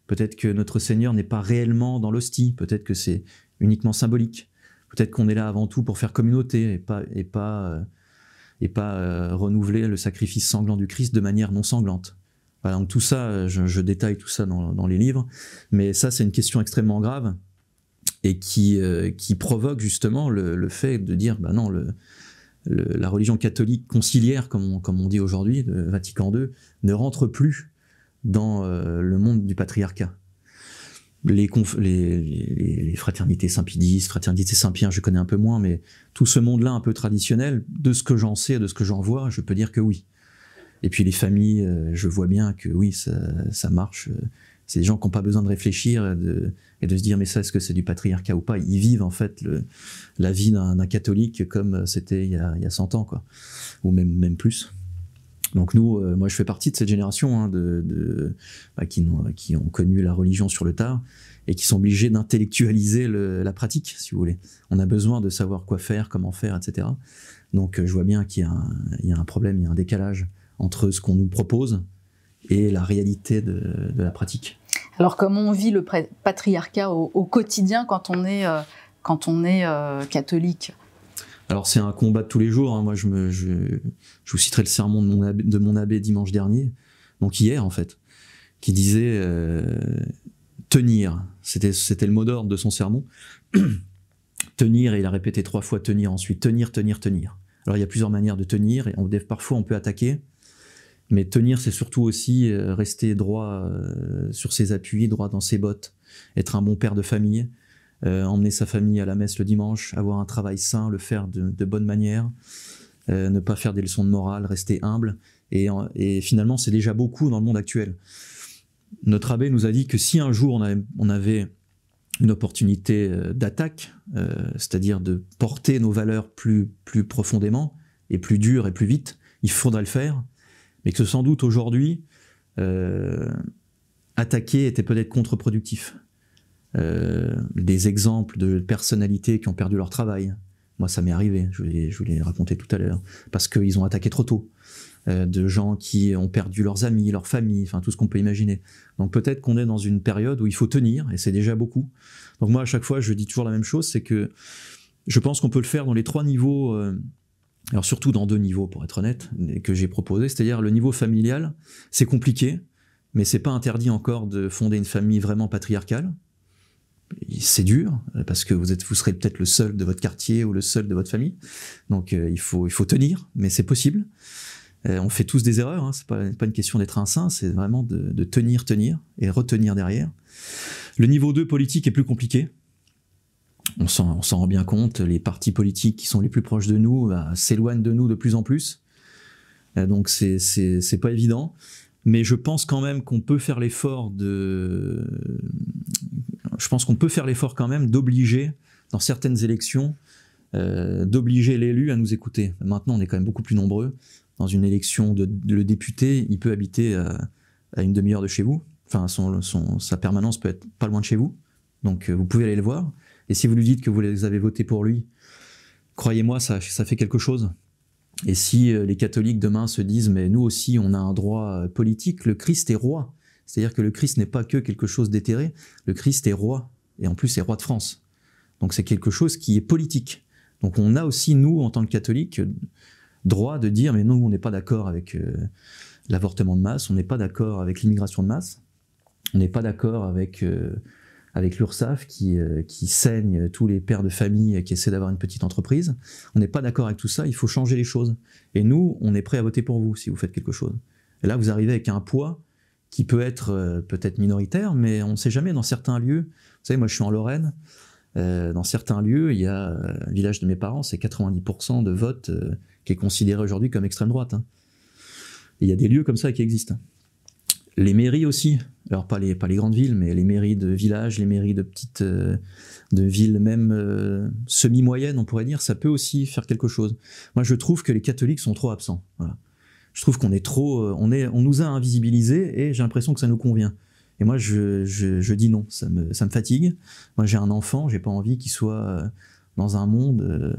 Peut-être que notre Seigneur n'est pas réellement dans l'hostie, peut-être que c'est uniquement symbolique. Peut-être qu'on est là avant tout pour faire communauté et pas renouveler le sacrifice sanglant du Christ de manière non sanglante. Voilà, donc tout ça, je détaille tout ça dans les livres, mais ça c'est une question extrêmement grave et qui provoque justement le fait de dire, bah non, la religion catholique conciliaire, comme on dit aujourd'hui, de Vatican II, ne rentre plus dans le monde du patriarcat. Les fraternités Saint-Pédis, fraternités Saint-Pierre, je connais un peu moins, mais tout ce monde-là un peu traditionnel, de ce que j'en sais, de ce que j'en vois, je peux dire que oui. Et puis les familles, je vois bien que oui, ça marche. C'est des gens qui n'ont pas besoin de réfléchir et de se dire mais ça, est-ce que c'est du patriarcat ou pas? Ils vivent en fait la vie d'un catholique comme c'était il y a 100 ans, quoi, ou même plus. Donc nous, moi je fais partie de cette génération qui ont connu la religion sur le tard et qui sont obligés d'intellectualiser la pratique, si vous voulez. On a besoin de savoir quoi faire, comment faire, etc. Donc je vois bien qu'il y a un problème, il y a un décalage entre ce qu'on nous propose et la réalité de la pratique. Alors comment on vit le patriarcat au quotidien quand on est catholique? Alors c'est un combat de tous les jours, hein. Moi je vous citerai le sermon de mon abbé dimanche dernier, donc hier en fait, qui disait tenir, c'était le mot d'ordre de son sermon, tenir, et il a répété 3 fois tenir ensuite, tenir, tenir, tenir. Alors il y a plusieurs manières de tenir, et parfois on peut attaquer, mais tenir c'est surtout aussi rester droit sur ses appuis, droit dans ses bottes, être un bon père de famille, emmener sa famille à la messe le dimanche, avoir un travail sain, le faire de bonne manière, ne pas faire des leçons de morale, rester humble, et finalement c'est déjà beaucoup dans le monde actuel. Notre abbé nous a dit que si un jour on avait une opportunité d'attaque, c'est-à-dire de porter nos valeurs plus profondément, et plus dur et plus vite, il faudrait le faire, mais que sans doute aujourd'hui, attaquer était peut-être contre-productif. Des exemples de personnalités qui ont perdu leur travail. Moi, ça m'est arrivé, je vous l'ai raconté tout à l'heure, parce qu'ils ont attaqué trop tôt. De gens qui ont perdu leurs amis, leurs familles, enfin tout ce qu'on peut imaginer. Donc peut-être qu'on est dans une période où il faut tenir, et c'est déjà beaucoup. Donc moi, à chaque fois, je dis toujours la même chose, c'est que je pense qu'on peut le faire dans les 3 niveaux, alors surtout dans 2 niveaux, pour être honnête, que j'ai proposé, c'est-à-dire le niveau familial, c'est compliqué, mais c'est pas interdit encore de fonder une famille vraiment patriarcale. C'est dur, parce que vous serez peut-être le seul de votre quartier ou le seul de votre famille, donc il faut tenir, mais c'est possible. On fait tous des erreurs, hein. C'est pas une question d'être un saint, c'est vraiment de tenir et retenir derrière. Le niveau 2 politique est plus compliqué. On s'en rend bien compte, les partis politiques qui sont les plus proches de nous s'éloignent de nous de plus en plus. Donc c'est pas évident, mais je pense quand même qu'on peut faire l'effort quand même d'obliger, dans certaines élections, d'obliger l'élu à nous écouter. Maintenant, on est quand même beaucoup plus nombreux. Dans une élection le député, il peut habiter à une demi-heure de chez vous. Enfin, sa permanence peut être pas loin de chez vous. Donc, vous pouvez aller le voir. Et si vous lui dites que vous avez voté pour lui, croyez-moi, ça fait quelque chose. Et si les catholiques demain se disent « mais nous aussi, on a un droit politique », le Christ est roi. C'est-à-dire que le Christ n'est pas que quelque chose d'éthéré, le Christ est roi. Et en plus, c'est roi de France. Donc, c'est quelque chose qui est politique. Donc, on a aussi, nous, en tant que catholiques, droit de dire mais non, on n'est pas d'accord avec l'avortement de masse, on n'est pas d'accord avec l'immigration de masse, on n'est pas d'accord avec avec l'URSSAF qui saigne tous les pères de famille qui essaient d'avoir une petite entreprise. On n'est pas d'accord avec tout ça, il faut changer les choses. Et nous, on est prêt à voter pour vous si vous faites quelque chose. Et là, vous arrivez avec un poids qui peut être peut-être minoritaire, mais on ne sait jamais, dans certains lieux. Vous savez, moi je suis en Lorraine, dans certains lieux, il y a le village de mes parents, c'est 90% de vote qui est considéré aujourd'hui comme extrême droite. Hein. Et il y a des lieux comme ça qui existent. Les mairies aussi, alors pas les grandes villes, mais les mairies de villages, les mairies de petites de villes même semi-moyennes, on pourrait dire, ça peut aussi faire quelque chose. Moi, je trouve que les catholiques sont trop absents. Voilà. Je trouve qu'on est trop, on nous a invisibilisés et j'ai l'impression que ça nous convient. Et moi, je dis non, ça me fatigue. Moi, j'ai un enfant, j'ai pas envie qu'il soit dans un monde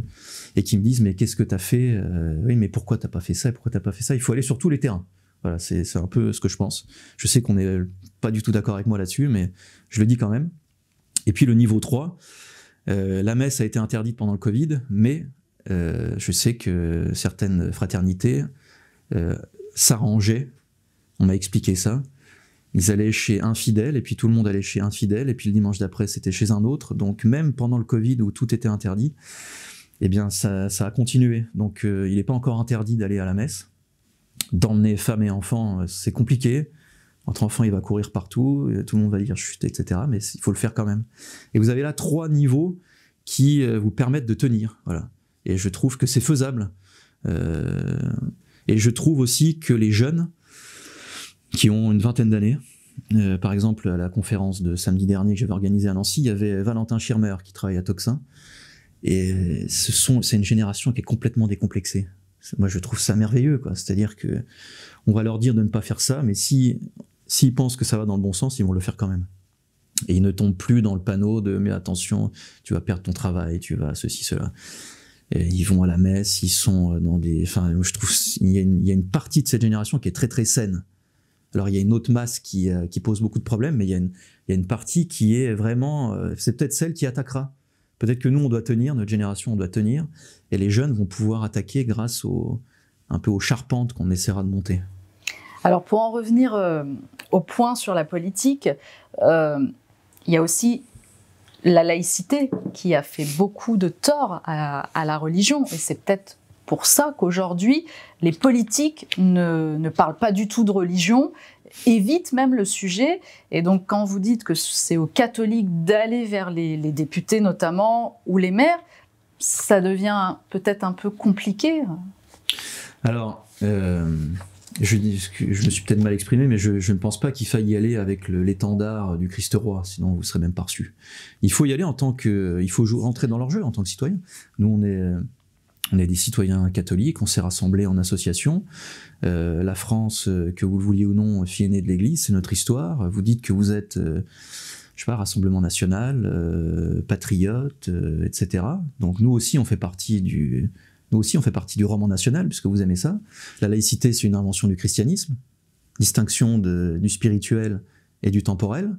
et qu'il me dise mais qu'est-ce que t'as fait oui, mais pourquoi t'as pas fait ça? Pourquoi t'as pas fait ça? Il faut aller sur tous les terrains. Voilà, c'est un peu ce que je pense. Je sais qu'on n'est pas du tout d'accord avec moi là-dessus, mais je le dis quand même. Et puis le niveau 3, la messe a été interdite pendant le Covid, mais je sais que certaines fraternités s'arrangeaient, on m'a expliqué ça, ils allaient chez un fidèle, et puis tout le monde allait chez un fidèle, et puis le dimanche d'après c'était chez un autre, donc même pendant le Covid où tout était interdit, eh bien ça a continué, donc il n'est pas encore interdit d'aller à la messe, d'emmener femmes et enfants, c'est compliqué, entre enfants il va courir partout, tout le monde va dire chut, etc., mais il faut le faire quand même. Et vous avez là 3 niveaux qui vous permettent de tenir, voilà. Et je trouve que c'est faisable. Et je trouve aussi que les jeunes qui ont une vingtaine d'années, par exemple à la conférence de samedi dernier que j'avais organisée à Nancy, il y avait Valentin Schirmer qui travaille à Toxin, et c'est une génération qui est complètement décomplexée. Moi je trouve ça merveilleux, quoi. C'est-à-dire que on va leur dire de ne pas faire ça, mais s'ils pensent que ça va dans le bon sens, ils vont le faire quand même. Et ils ne tombent plus dans le panneau de mais attention, tu vas perdre ton travail, tu vas ceci, cela. Et ils vont à la messe, ils sont dans des... Enfin, je trouve il y a une partie de cette génération qui est très très saine. Alors il y a une autre masse qui pose beaucoup de problèmes, mais il y a une partie qui est vraiment... c'est peut-être celle qui attaquera. Peut-être que nous, on doit tenir, notre génération, on doit tenir, et les jeunes vont pouvoir attaquer grâce un peu aux charpentes qu'on essaiera de monter. Alors pour en revenir au point sur la politique, il y a aussi la laïcité qui a fait beaucoup de tort à la religion, et c'est peut-être pour ça qu'aujourd'hui les politiques ne parlent pas du tout de religion, évitent même le sujet. Et donc quand vous dites que c'est aux catholiques d'aller vers les députés notamment ou les maires, ça devient peut-être un peu compliqué. Alors je me suis peut-être mal exprimé, mais je ne pense pas qu'il faille y aller avec l'étendard du Christ roi, sinon vous serez même pas reçu. Il faut y aller il faut rentrer dans leur jeu en tant que citoyen. Nous, on est des citoyens catholiques, on s'est rassemblés en association. La France, que vous le vouliez ou non, fille aînée de l'Église, c'est notre histoire. Vous dites que vous êtes, je sais pas, Rassemblement National, patriote, etc. Donc nous aussi, on fait partie du roman national, puisque vous aimez ça. La laïcité, c'est une invention du christianisme, distinction du spirituel et du temporel.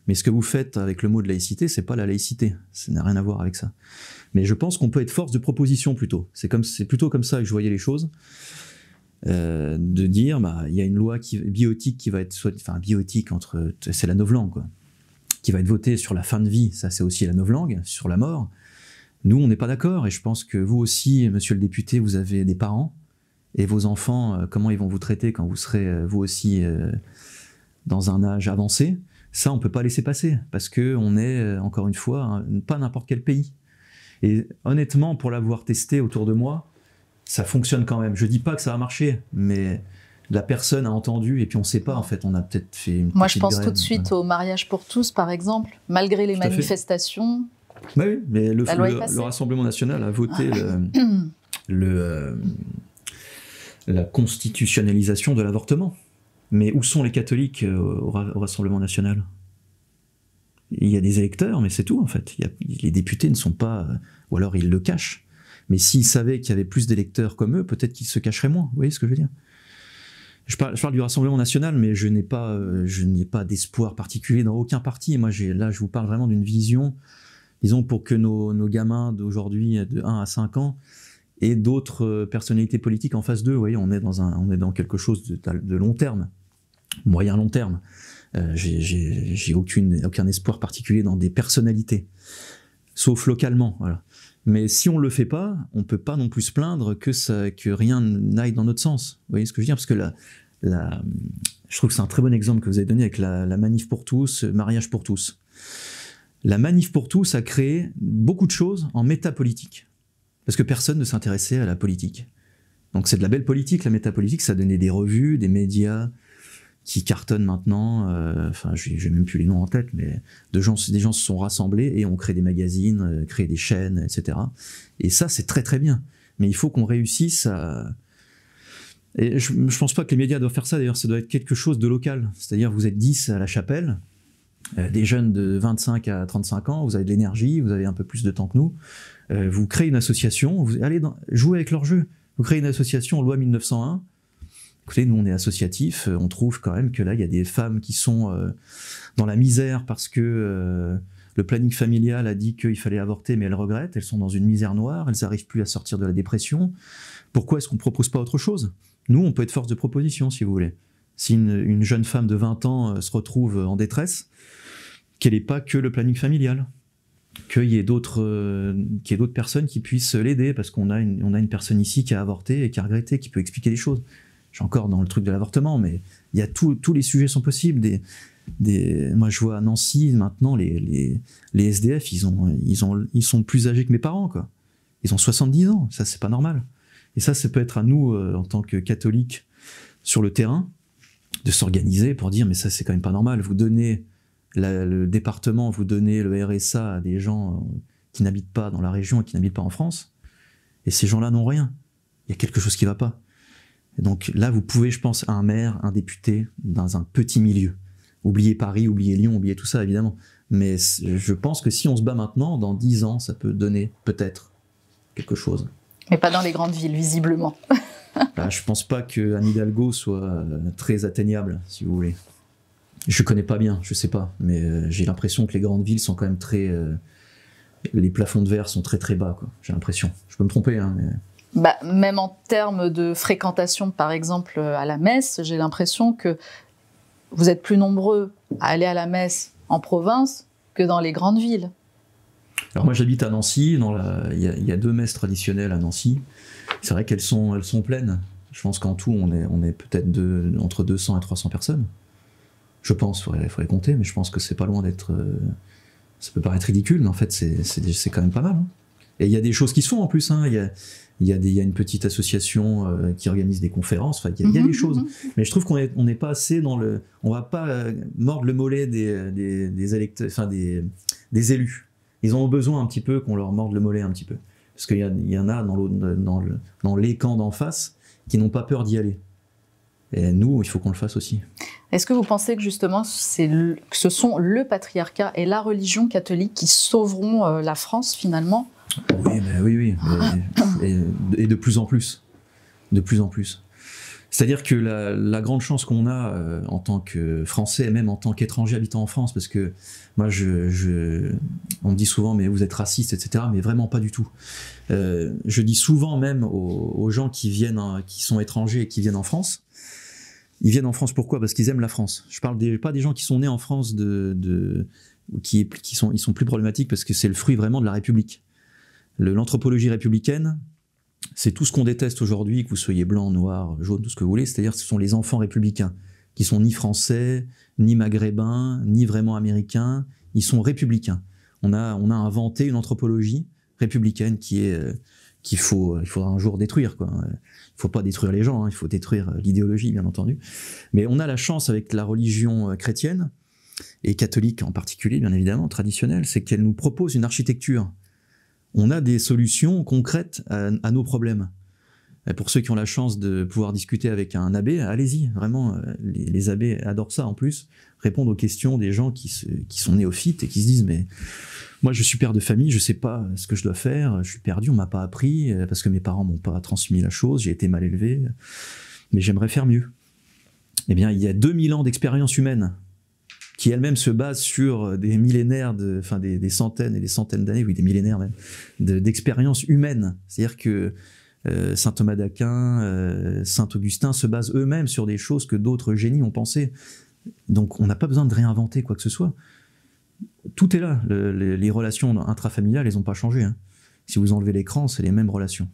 Mais ce que vous faites avec le mot de laïcité, c'est pas la laïcité, ça n'a rien à voir avec ça. Mais je pense qu'on peut être force de proposition plutôt. C'est plutôt comme ça que je voyais les choses. De dire, il y a une loi bioéthique qui va être, c'est la novlangue, quoi, qui va être votée sur la fin de vie, ça c'est aussi la novlangue, sur la mort. Nous, on n'est pas d'accord, et je pense que vous aussi, monsieur le député, vous avez des parents, et vos enfants, comment ils vont vous traiter quand vous serez, vous aussi, dans un âge avancé. Ça, on ne peut pas laisser passer, parce qu'on est, encore une fois, pas n'importe quel pays. Et honnêtement, pour l'avoir testé autour de moi, ça fonctionne quand même. Je ne dis pas que ça va marcher, mais la personne a entendu, et puis on ne sait pas, en fait, on a peut-être fait une petite Moi, je pense grève. Tout de suite au mariage pour tous, par exemple, malgré les manifestations. Oui, mais le Rassemblement National a voté la constitutionnalisation de l'avortement. Mais où sont les catholiques au Rassemblement National? Il y a des électeurs, mais c'est tout en fait. Les députés ne sont pas... ou alors ils le cachent. Mais s'ils savaient qu'il y avait plus d'électeurs comme eux, peut-être qu'ils se cacheraient moins. Vous voyez ce que je veux dire? Je parle du Rassemblement National, mais je n'ai pas d'espoir particulier dans aucun parti. Moi, là, je vous parle vraiment d'une vision, disons, pour que nos gamins d'aujourd'hui, de 1 à 5 ans, et d'autres personnalités politiques en face d'eux. Vous voyez, on est dans quelque chose de long terme, moyen long terme. J'ai aucun espoir particulier dans des personnalités, sauf localement, voilà. Mais si on le fait pas, on peut pas non plus se plaindre que rien n'aille dans notre sens. Vous voyez ce que je veux dire? Parce que je trouve que c'est un très bon exemple que vous avez donné avec la manif pour tous, mariage pour tous. La manif pour tous a créé beaucoup de choses en métapolitique. Parce que personne ne s'intéressait à la politique. Donc c'est de la belle politique, la métapolitique, ça a donné des revues, des médias qui cartonnent maintenant, enfin j'ai même plus les noms en tête, mais des gens se sont rassemblés et ont créé des magazines, créé des chaînes, etc. Et ça c'est très très bien. Mais il faut qu'on réussisse à... Et je pense pas que les médias doivent faire ça, d'ailleurs ça doit être quelque chose de local. C'est-à-dire vous êtes 10 à la chapelle, des jeunes de 25 à 35 ans, vous avez de l'énergie, vous avez un peu plus de temps que nous, vous créez une association, vous allez jouer avec leur jeu. Vous créez une association loi 1901. Écoutez, nous on est associatifs, on trouve quand même que là il y a des femmes qui sont dans la misère parce que le planning familial a dit qu'il fallait avorter, mais elles regrettent, elles sont dans une misère noire, elles n'arrivent plus à sortir de la dépression. Pourquoi est-ce qu'on ne propose pas autre chose? Nous on peut être force de proposition si vous voulez. Si une jeune femme de 20 ans se retrouve en détresse, qu'elle n'ait pas que le planning familial, qu'il y ait d'autres personnes qui puissent l'aider, parce qu'on a une personne ici qui a avorté et qui a regretté, qui peut expliquer les choses. Je suis encore dans le truc de l'avortement, mais il y a tous les sujets sont possibles. Moi, je vois à Nancy, maintenant, les SDF, ils sont plus âgés que mes parents, quoi. Ils ont 70 ans, ça, c'est pas normal. Et ça peut être à nous, en tant que catholiques, sur le terrain, de s'organiser pour dire, mais ça, c'est quand même pas normal. Vous donnez le département, vous donnez le RSA à des gens qui n'habitent pas dans la région et qui n'habitent pas en France, et ces gens-là n'ont rien. Il y a quelque chose qui ne va pas. Et donc là, vous pouvez, je pense, un maire, un député, dans un petit milieu. Oubliez Paris, oubliez Lyon, oubliez tout ça, évidemment. Mais je pense que si on se bat maintenant, dans 10 ans, ça peut donner, peut-être, quelque chose. Mais pas dans les grandes villes, visiblement. Bah, je ne pense pas qu'Anne Hidalgo soit très atteignable, si vous voulez. Je ne connais pas bien, je ne sais pas. Mais j'ai l'impression que les grandes villes sont quand même très... les plafonds de verre sont très très bas, quoi. J'ai l'impression. Je peux me tromper, hein, mais... Bah, même en termes de fréquentation, par exemple, à la messe, j'ai l'impression que vous êtes plus nombreux à aller à la messe en province que dans les grandes villes. Alors moi j'habite à Nancy, il y a 2 messes traditionnelles à Nancy. C'est vrai qu'elles sont pleines. Je pense qu'en tout on est peut-être entre 200 et 300 personnes. Je pense, il faudrait compter, mais je pense que c'est pas loin d'être... ça peut paraître ridicule, mais en fait c'est quand même pas mal. Hein. Et il y a des choses qui se font en plus, hein. Il y a une petite association qui organise des conférences, enfin, il y a des choses. Mais je trouve qu'on n'est pas assez dans le... On ne va pas mordre le mollet des électeurs, enfin des élus. Ils ont besoin un petit peu qu'on leur morde le mollet un petit peu. Parce qu'il y en a dans les camps d'en face qui n'ont pas peur d'y aller. Et nous, il faut qu'on le fasse aussi. Est-ce que vous pensez que justement que ce sont le patriarcat et la religion catholique qui sauveront la France finalement ? Oui. Et de plus en plus. De plus en plus. C'est-à-dire que la grande chance qu'on a en tant que Français, et même en tant qu'étranger habitant en France, parce que moi, on me dit souvent, mais vous êtes raciste, etc., mais vraiment pas du tout. Je dis souvent même aux gens qui sont étrangers et qui viennent en France, ils viennent en France pourquoi? Parce qu'ils aiment la France. Je parle pas des gens qui sont nés en France, ils sont plus problématiques parce que c'est le fruit vraiment de la République. L'anthropologie républicaine, c'est tout ce qu'on déteste aujourd'hui, que vous soyez blanc, noir, jaune, tout ce que vous voulez, c'est-à-dire que ce sont les enfants républicains, qui sont ni français, ni maghrébins, ni vraiment américains, ils sont républicains. On a inventé une anthropologie républicaine qu'il faudra un jour détruire, quoi. Il ne faut pas détruire les gens, hein, il faut détruire l'idéologie, bien entendu. Mais on a la chance avec la religion chrétienne, et catholique en particulier, bien évidemment, traditionnelle, c'est qu'elle nous propose une architecture. On a des solutions concrètes à nos problèmes. Et pour ceux qui ont la chance de pouvoir discuter avec un abbé, allez-y, vraiment, les abbés adorent ça en plus, répondre aux questions des gens qui sont néophytes et qui se disent « mais moi je suis père de famille, je ne sais pas ce que je dois faire, je suis perdu, on ne m'a pas appris, parce que mes parents ne m'ont pas transmis la chose, j'ai été mal élevé, mais j'aimerais faire mieux ». Eh bien, il y a 2000 ans d'expérience humaine qui elle-même se base sur des millénaires, des centaines et des centaines d'années, oui, des millénaires même, d'expérience humaine. C'est-à-dire que saint Thomas d'Aquin, saint Augustin se basent eux-mêmes sur des choses que d'autres génies ont pensées. Donc on n'a pas besoin de réinventer quoi que ce soit. Tout est là. Les relations intrafamiliales, elles n'ont pas changé. Hein. Si vous enlevez l'écran, c'est les mêmes relations.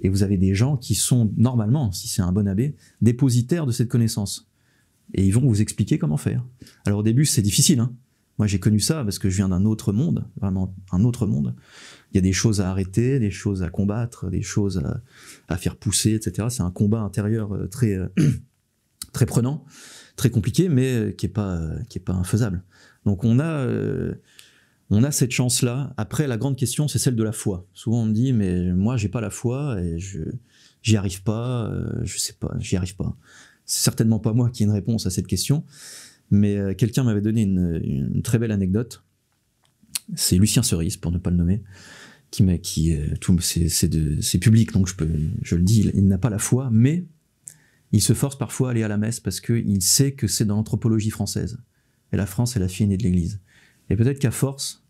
Et vous avez des gens qui sont normalement, si c'est un bon abbé, dépositaires de cette connaissance. Et ils vont vous expliquer comment faire. Alors au début, c'est difficile. Hein. Moi, j'ai connu ça parce que je viens d'un autre monde, vraiment un autre monde. Il y a des choses à arrêter, des choses à combattre, des choses à faire pousser, etc. C'est un combat intérieur très, très prenant, très compliqué, mais qui est pas infaisable. Donc on a cette chance-là. Après, la grande question, c'est celle de la foi. Souvent, on me dit, mais moi, j'ai pas la foi et j'y arrive pas, je sais pas, j'y arrive pas. C'est certainement pas moi qui ai une réponse à cette question, mais quelqu'un m'avait donné une très belle anecdote. C'est Lucien Cerise, pour ne pas le nommer, c'est public, donc je le dis, il n'a pas la foi, mais il se force parfois à aller à la messe parce qu'il sait que c'est dans l'anthropologie française. Et la France est la fille aînée de l'Église. Et peut-être qu'à force,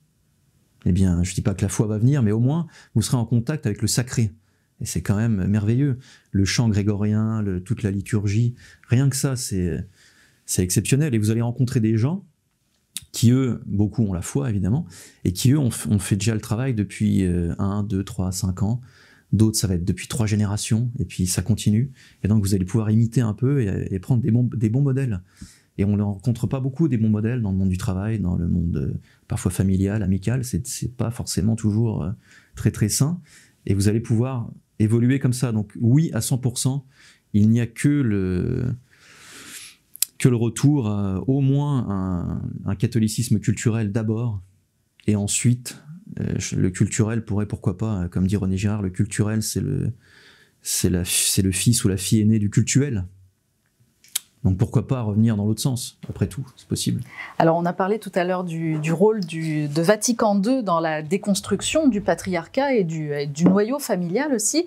eh bien, je dis pas que la foi va venir, mais au moins, vous serez en contact avec le sacré. Et c'est quand même merveilleux. Le chant grégorien, toute la liturgie, rien que ça, c'est exceptionnel. Et vous allez rencontrer des gens qui, eux, beaucoup ont la foi, évidemment, et qui, eux, ont fait déjà le travail depuis 1, 2, 3, 5 ans. D'autres, ça va être depuis 3 générations, et puis ça continue. Et donc, vous allez pouvoir imiter un peu et prendre des bons modèles. Et on ne rencontre pas beaucoup des bons modèles dans le monde du travail, dans le monde parfois familial, amical. C'est pas forcément toujours très, très sain. Et vous allez pouvoir évoluer comme ça. Donc oui, à 100%, il n'y a que le retour à au moins un catholicisme culturel d'abord, et ensuite le culturel pourquoi pas, comme dit René Girard, le culturel c'est le fils ou la fille aînée du cultuel. Donc pourquoi pas revenir dans l'autre sens, après tout, c'est possible. Alors on a parlé tout à l'heure du rôle de Vatican II dans la déconstruction du patriarcat et du noyau familial aussi.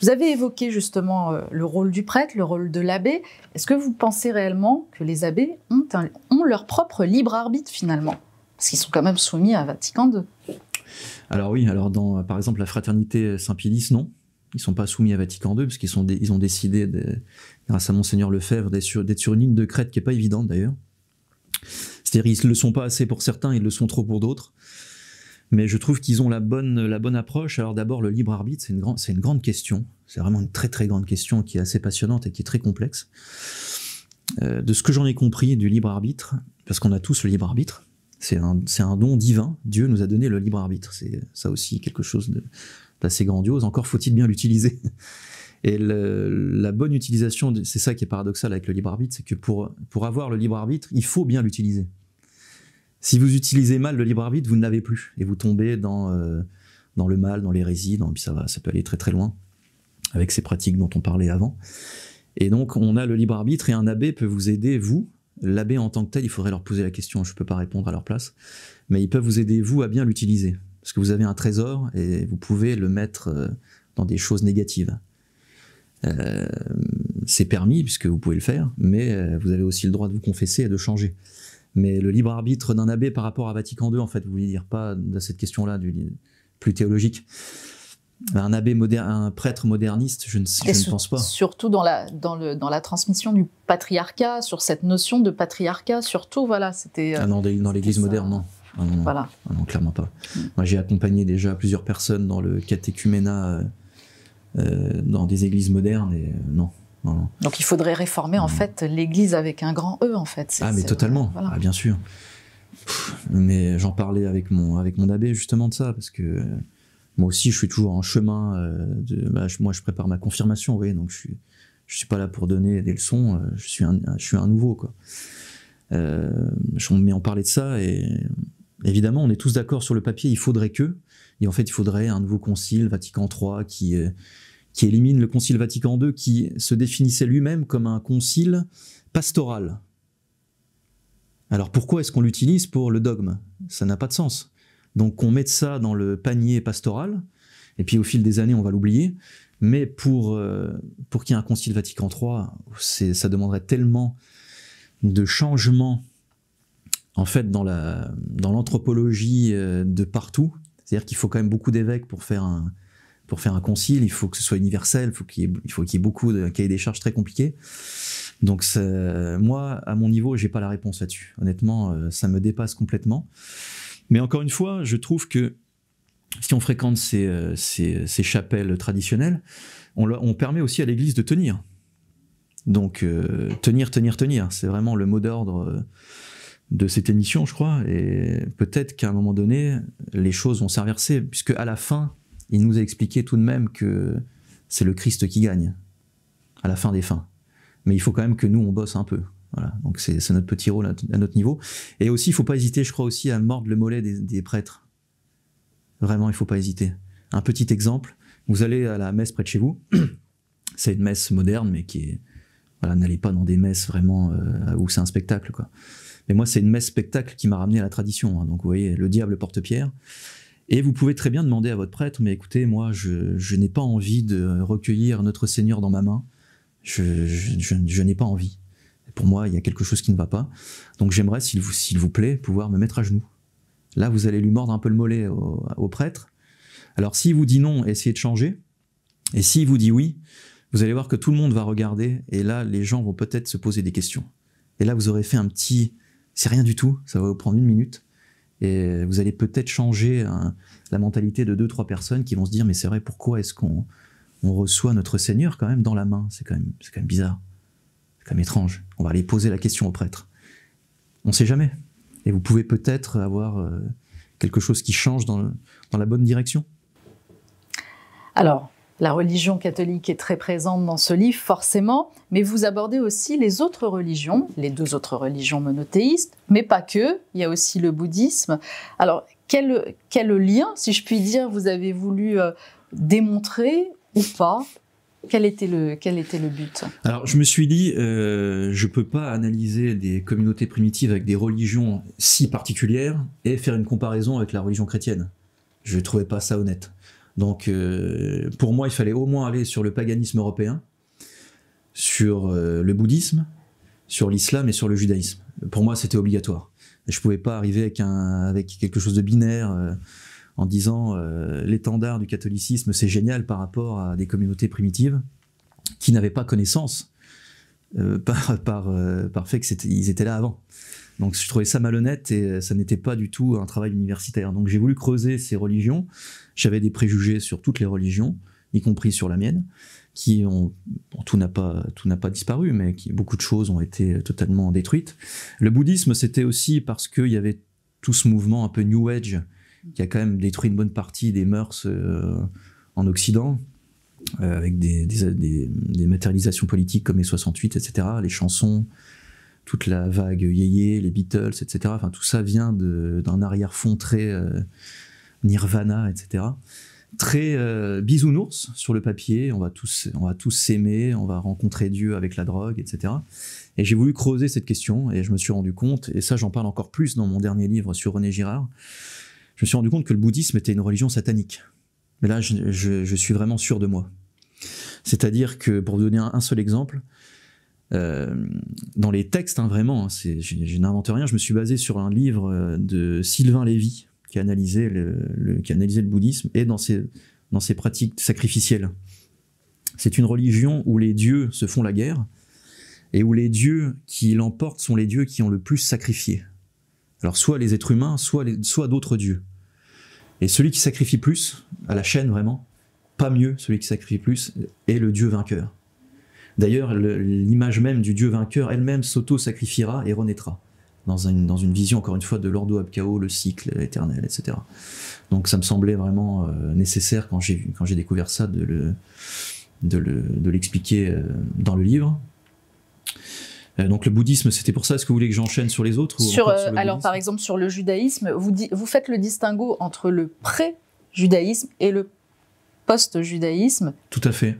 Vous avez évoqué justement le rôle du prêtre, le rôle de l'abbé. Est-ce que vous pensez réellement que les abbés ont leur propre libre arbitre finalement? Parce qu'ils sont quand même soumis à Vatican II. Alors oui, par exemple la fraternité Saint-Pilice, non. Ils ne sont pas soumis à Vatican II, parce qu'ils ont décidé, grâce à Monseigneur Lefebvre, d'être sur une ligne de crête qui n'est pas évidente d'ailleurs. C'est-à-dire qu'ils ne le sont pas assez pour certains, ils le sont trop pour d'autres. Mais je trouve qu'ils ont la bonne approche. Alors d'abord, le libre arbitre, c'est une grande question. C'est vraiment une très très grande question qui est assez passionnante et qui est très complexe. De ce que j'en ai compris du libre arbitre, parce qu'on a tous le libre arbitre, c'est un don divin. Dieu nous a donné le libre arbitre. C'est ça aussi quelque chose d'assez grandiose. Encore faut-il bien l'utiliser. Et la bonne utilisation, c'est ça qui est paradoxal avec le libre arbitre, c'est que pour avoir le libre arbitre, il faut bien l'utiliser. Si vous utilisez mal le libre arbitre, vous ne l'avez plus. Et vous tombez dans le mal, dans l'hérésie, puis ça peut aller très très loin, avec ces pratiques dont on parlait avant. Et donc on a le libre arbitre, et un abbé peut vous aider, vous. L'abbé en tant que tel, il faudrait leur poser la question, je ne peux pas répondre à leur place, mais ils peuvent vous aider, vous, à bien l'utiliser. Parce que vous avez un trésor, et vous pouvez le mettre dans des choses négatives. C'est permis, puisque vous pouvez le faire, mais vous avez aussi le droit de vous confesser et de changer. Mais le libre arbitre d'un abbé par rapport à Vatican II, en fait, vous voulez dire pas de cette question-là, plus théologique. Un abbé un prêtre moderniste, je ne pense pas. Surtout dans la transmission du patriarcat, sur cette notion de patriarcat, surtout, voilà, c'était... dans l'Église moderne, non. Ah non, voilà. Ah non, clairement pas. Moi, j'ai accompagné déjà plusieurs personnes dans le catéchuménat dans des églises modernes, et non. Donc il faudrait réformer en fait l'Église avec un grand E en fait. Mais totalement, voilà. Ah, bien sûr. Mais j'en parlais avec mon abbé justement de ça, parce que moi aussi je suis toujours en chemin moi je prépare ma confirmation, vous voyez, donc je suis pas là pour donner des leçons, je suis un nouveau quoi. Mais on parlait de ça, et évidemment on est tous d'accord sur le papier, il faudrait un nouveau concile Vatican III qui élimine le concile Vatican II, qui se définissait lui-même comme un concile pastoral. Alors pourquoi est-ce qu'on l'utilise pour le dogme? Ça n'a pas de sens. Donc on met ça dans le panier pastoral, et puis au fil des années on va l'oublier, mais pour qu'il y ait un concile Vatican III, ça demanderait tellement de changements en fait dans l'anthropologie de partout, c'est-à-dire qu'il faut quand même beaucoup d'évêques pour faire Pour faire un concile, il faut que ce soit universel, il faut qu'il y ait beaucoup de cahiers des charges très compliqués. Donc moi, à mon niveau, j'ai pas la réponse là-dessus. Honnêtement, ça me dépasse complètement. Mais encore une fois, je trouve que si on fréquente ces chapelles traditionnelles, on permet aussi à l'Église de tenir. Donc tenir, c'est vraiment le mot d'ordre de cette émission, je crois. Et peut-être qu'à un moment donné, les choses vont s'inverser, puisque à la fin, il nous a expliqué tout de même que c'est le Christ qui gagne, à la fin des fins. Mais il faut quand même que nous, on bosse un peu. Voilà. Donc c'est notre petit rôle à notre niveau. Et aussi, il ne faut pas hésiter, je crois aussi, à mordre le mollet des prêtres. Vraiment, il ne faut pas hésiter. Un petit exemple, vous allez à la messe près de chez vous, c'est une messe moderne, mais qui est... Voilà, n'allez pas dans des messes vraiment où c'est un spectacle, quoi. Mais moi, c'est une messe spectacle qui m'a ramené à la tradition. Hein. Donc vous voyez, le diable porte pierre. Et vous pouvez très bien demander à votre prêtre, mais écoutez, moi, je n'ai pas envie de recueillir notre Seigneur dans ma main. Je n'ai pas envie. Pour moi, il y a quelque chose qui ne va pas. Donc j'aimerais, s'il vous plaît, pouvoir me mettre à genoux. Là, vous allez lui mordre un peu le mollet au prêtre. Alors s'il vous dit non, essayez de changer. Et s'il vous dit oui, vous allez voir que tout le monde va regarder. Et là, les gens vont peut-être se poser des questions. Et là, vous aurez fait un petit... C'est rien du tout, ça va vous prendre 1 minute. Et vous allez peut-être changer la mentalité de 2-3 personnes qui vont se dire « Mais c'est vrai, pourquoi est-ce qu'on reçoit notre Seigneur quand même dans la main ? C'est quand même bizarre. C'est quand même étrange. » On va aller poser la question au prêtre. On ne sait jamais. Et vous pouvez peut-être avoir quelque chose qui change dans la bonne direction. Alors, la religion catholique est très présente dans ce livre, forcément, mais vous abordez aussi les autres religions, les 2 autres religions monothéistes, mais pas que, il y a aussi le bouddhisme. Alors, quel lien, si je puis dire, vous avez voulu démontrer ou pas ? Quel était le but ? Alors, je me suis dit, je peux pas analyser des communautés primitives avec des religions si particulières et faire une comparaison avec la religion chrétienne. Je trouvais pas ça honnête. Donc, pour moi, il fallait au moins aller sur le paganisme européen, sur le bouddhisme, sur l'islam et sur le judaïsme. Pour moi, c'était obligatoire. Et je pouvais pas arriver avec quelque chose de binaire en disant l'étendard du catholicisme, c'est génial par rapport à des communautés primitives qui n'avaient pas connaissance par fait qu'ils étaient là avant. Donc je trouvais ça malhonnête et ça n'était pas du tout un travail universitaire. Donc j'ai voulu creuser ces religions. J'avais des préjugés sur toutes les religions, y compris sur la mienne, tout n'a pas disparu, mais beaucoup de choses ont été totalement détruites. Le bouddhisme, c'était aussi parce qu'il y avait tout ce mouvement un peu New Age qui a quand même détruit une bonne partie des mœurs en Occident, avec des matérialisations politiques comme les 68, etc., les chansons, toute la vague yéyé, les Beatles, etc. Enfin, tout ça vient d'un arrière-fond très Nirvana, etc. Très bisounours sur le papier, on va tous s'aimer, on va rencontrer Dieu avec la drogue, etc. Et j'ai voulu creuser cette question, et je me suis rendu compte, et ça j'en parle encore plus dans mon dernier livre sur René Girard, je me suis rendu compte que le bouddhisme était une religion satanique. Mais là, je suis vraiment sûr de moi. C'est-à-dire que, pour vous donner un seul exemple, dans les textes, vraiment, je n'invente rien, je me suis basé sur un livre de Sylvain Lévy, qui a analysé le bouddhisme, et dans ses pratiques sacrificielles. C'est une religion où les dieux se font la guerre, et où les dieux qui l'emportent sont les dieux qui ont le plus sacrifié. Alors soit les êtres humains, soit d'autres dieux. Et celui qui sacrifie plus, à la chaîne vraiment, pas mieux, celui qui sacrifie plus, est le dieu vainqueur. D'ailleurs, l'image même du dieu vainqueur elle-même s'auto-sacrifiera et renaîtra, dans une vision, encore une fois, de l'ordo ab chaos, le cycle éternel, etc. Donc ça me semblait vraiment nécessaire, quand j'ai découvert ça, de l'expliquer dans le livre. Donc le bouddhisme, c'était pour ça. Est-ce que vous voulez que j'enchaîne sur les autres alors par exemple sur le judaïsme, vous faites le distinguo entre le pré-judaïsme et le post-judaïsme. Tout à fait,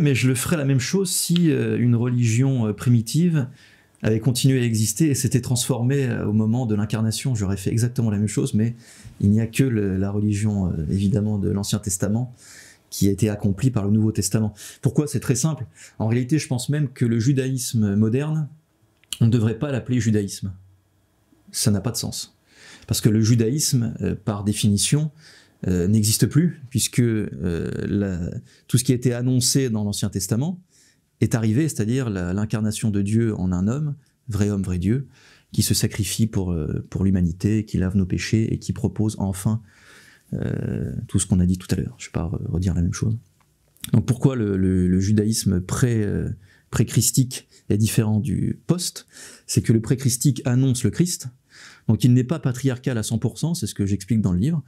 mais je le ferais la même chose si une religion primitive avait continué à exister et s'était transformée au moment de l'incarnation. J'aurais fait exactement la même chose, mais il n'y a que la religion évidemment de l'Ancien Testament qui a été accompli par le Nouveau Testament. Pourquoi ? C'est très simple. En réalité, je pense même que le judaïsme moderne, on ne devrait pas l'appeler judaïsme. Ça n'a pas de sens. Parce que le judaïsme, par définition, n'existe plus, puisque tout ce qui a été annoncé dans l'Ancien Testament est arrivé, c'est-à-dire l'incarnation de Dieu en un homme, vrai Dieu, qui se sacrifie pour l'humanité, qui lave nos péchés et qui propose enfin tout ce qu'on a dit tout à l'heure. Je ne vais pas redire la même chose. Donc pourquoi le judaïsme pré-christique est différent du post? C'est que le pré-christique annonce le Christ, donc il n'est pas patriarcal à 100%, c'est ce que j'explique dans le livre.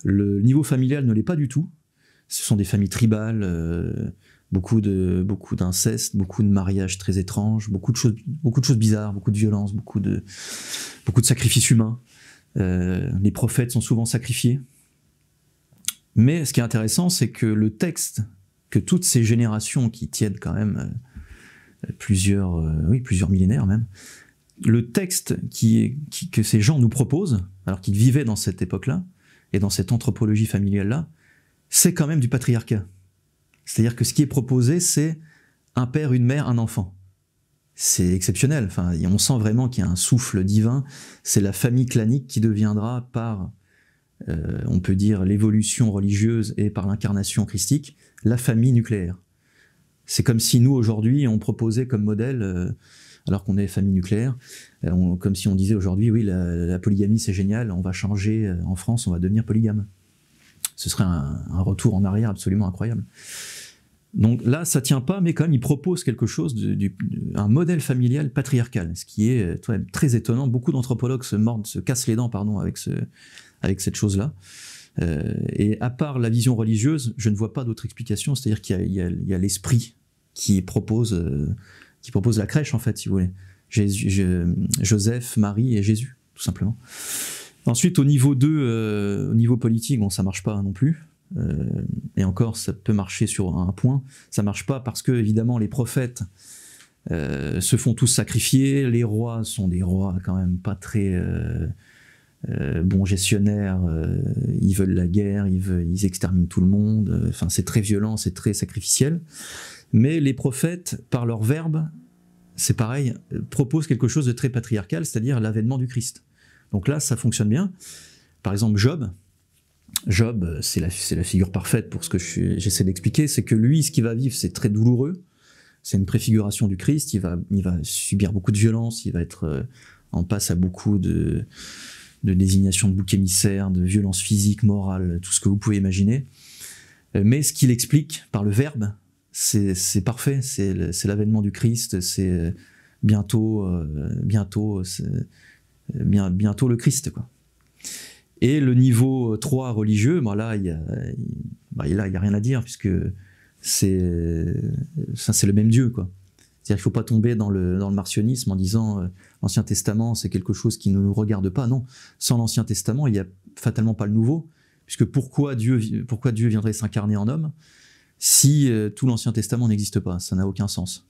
Le niveau familial ne l'est pas du tout. Ce sont des familles tribales, beaucoup d'inceste, beaucoup de mariages très étranges, beaucoup de choses bizarres, beaucoup de violence, beaucoup de sacrifices humains. Les prophètes sont souvent sacrifiés. Mais ce qui est intéressant, c'est que le texte, que toutes ces générations qui tiennent quand même plusieurs millénaires même, le texte que ces gens nous proposent, alors qu'ils vivaient dans cette époque-là, et dans cette anthropologie familiale-là, c'est quand même du patriarcat. C'est-à-dire que ce qui est proposé, c'est un père, une mère, un enfant. C'est exceptionnel. Enfin, on sent vraiment qu'il y a un souffle divin. C'est la famille clanique qui deviendra par, on peut dire, l'évolution religieuse et par l'incarnation christique, la famille nucléaire. C'est comme si nous, aujourd'hui, on proposait comme modèle, alors qu'on est famille nucléaire, comme si on disait aujourd'hui, oui, la polygamie c'est génial, on va changer, en France, on va devenir polygame. Ce serait un retour en arrière absolument incroyable. Donc là, ça tient pas, mais quand même, il propose quelque chose, un modèle familial patriarcal, ce qui est très étonnant. Beaucoup d'anthropologues se cassent les dents, avec cette chose-là. Et à part la vision religieuse, je ne vois pas d'autre explication. C'est-à-dire qu'il y a l'esprit qui propose la crèche, en fait, si vous voulez. Joseph, Marie et Jésus, tout simplement. Ensuite, au niveau 2, au niveau politique, bon, ça marche pas non plus. Et encore, ça peut marcher sur un point. Ça marche pas parce que, évidemment, les prophètes se font tous sacrifier. Les rois sont des rois quand même pas très bons gestionnaires. Ils veulent la guerre, ils exterminent tout le monde. Enfin, c'est très violent, c'est très sacrificiel. Mais les prophètes, par leur verbe, c'est pareil, proposent quelque chose de très patriarcal, c'est-à-dire l'avènement du Christ. Donc là, ça fonctionne bien. Par exemple, Job, c'est la figure parfaite pour ce que j'essaie d'expliquer, c'est que lui, ce qu'il va vivre, c'est très douloureux. C'est une préfiguration du Christ, il va subir beaucoup de violence, il va être en passe à beaucoup de désignation de bouc émissaire, de violence physique, morale, tout ce que vous pouvez imaginer. Mais ce qu'il explique par le verbe, c'est parfait, c'est l'avènement du Christ, c'est bientôt le Christ, quoi. Et le niveau 3 religieux, ben là, il y a rien à dire, puisque c'est le même Dieu, quoi. C'est-à-dire qu'il ne faut pas tomber dans le marcionisme en disant l'Ancien Testament, c'est quelque chose qui ne nous regarde pas. Non, sans l'Ancien Testament, il n'y a fatalement pas le Nouveau, puisque pourquoi Dieu viendrait s'incarner en homme si tout l'Ancien Testament n'existe pas? Ça n'a aucun sens.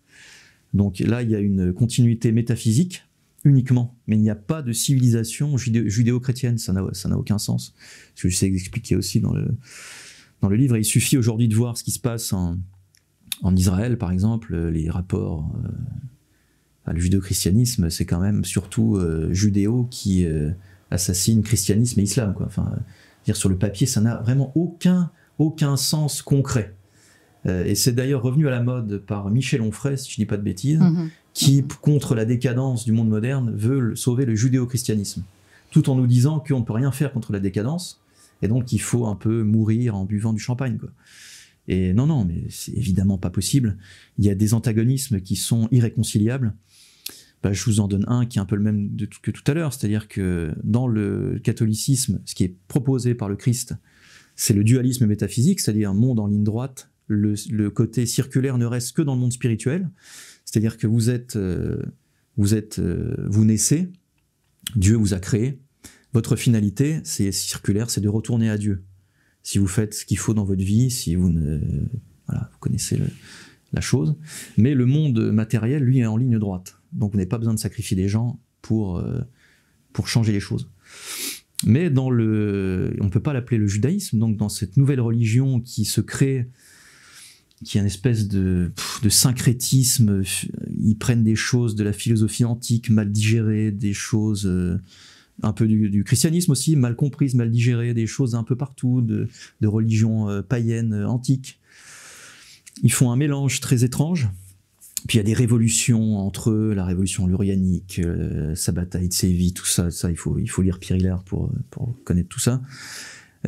Donc là, il y a une continuité métaphysique, uniquement, mais il n'y a pas de civilisation judéo-chrétienne, ça n'a aucun sens. Ce que j'essaie d'expliquer aussi dans le livre. Et il suffit aujourd'hui de voir ce qui se passe en Israël, par exemple, les rapports. Le judéo-christianisme, c'est quand même surtout judéo qui assassine christianisme et islam, quoi. Enfin, dire sur le papier, ça n'a vraiment aucun sens concret. Et c'est d'ailleurs revenu à la mode par Michel Onfray, si je ne dis pas de bêtises, qui, contre la décadence du monde moderne, veut sauver le judéo-christianisme, tout en nous disant qu'on ne peut rien faire contre la décadence, et donc il faut un peu mourir en buvant du champagne, quoi. Et non, mais c'est évidemment pas possible. Il y a des antagonismes qui sont irréconciliables. Je vous en donne un qui est un peu le même que tout à l'heure, c'est-à-dire que dans le catholicisme, ce qui est proposé par le Christ, c'est le dualisme métaphysique, c'est-à-dire un monde en ligne droite. Le côté circulaire ne reste que dans le monde spirituel, c'est-à-dire que vous naissez, Dieu vous a créé, votre finalité, c'est circulaire, c'est de retourner à Dieu. Si vous faites ce qu'il faut dans votre vie, si vous vous connaissez la chose, mais le monde matériel, lui, est en ligne droite, donc vous n'avez pas besoin de sacrifier des gens pour changer les choses. Mais on ne peut pas l'appeler le judaïsme, donc dans cette nouvelle religion qui se crée, qui est une espèce de syncrétisme, ils prennent des choses de la philosophie antique mal digérées, des choses un peu du christianisme aussi, mal comprise, mal digérée, des choses un peu partout, de religions païennes, antiques. Ils font un mélange très étrange. Puis il y a des révolutions entre eux, la révolution lurianique, Sabbatai, Tsevi, tout ça, il faut lire Pierre Hillard pour connaître tout ça.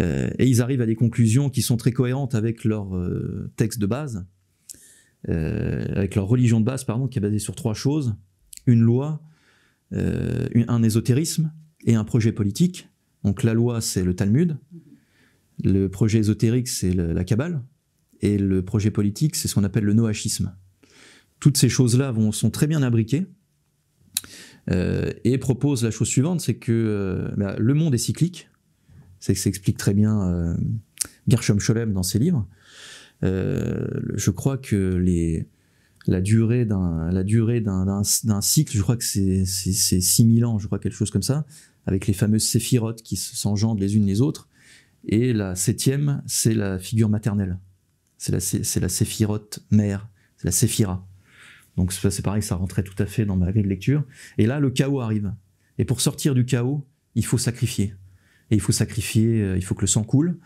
Et ils arrivent à des conclusions qui sont très cohérentes avec leur texte de base, avec leur religion de base, pardon, qui est basée sur 3 choses: une loi, un ésotérisme et un projet politique. Donc la loi, c'est le Talmud, le projet ésotérique, c'est la Kabbale, et le projet politique, c'est ce qu'on appelle le noachisme. Toutes ces choses-là sont très bien imbriquées et proposent la chose suivante, c'est que le monde est cyclique. Ça s'explique très bien Gershom Scholem dans ses livres. Je crois que la durée d'un cycle, je crois que c'est 6000 ans, je crois, quelque chose comme ça, avec les fameuses séphirotes qui s'engendrent les unes les autres. Et la 7e, c'est la figure maternelle. C'est la séphirote mère, c'est la séphira. Donc ça, c'est pareil, ça rentrait tout à fait dans ma grille de lecture. Et là, le chaos arrive. Et pour sortir du chaos, il faut sacrifier. Et il faut sacrifier, il faut que le sang coule.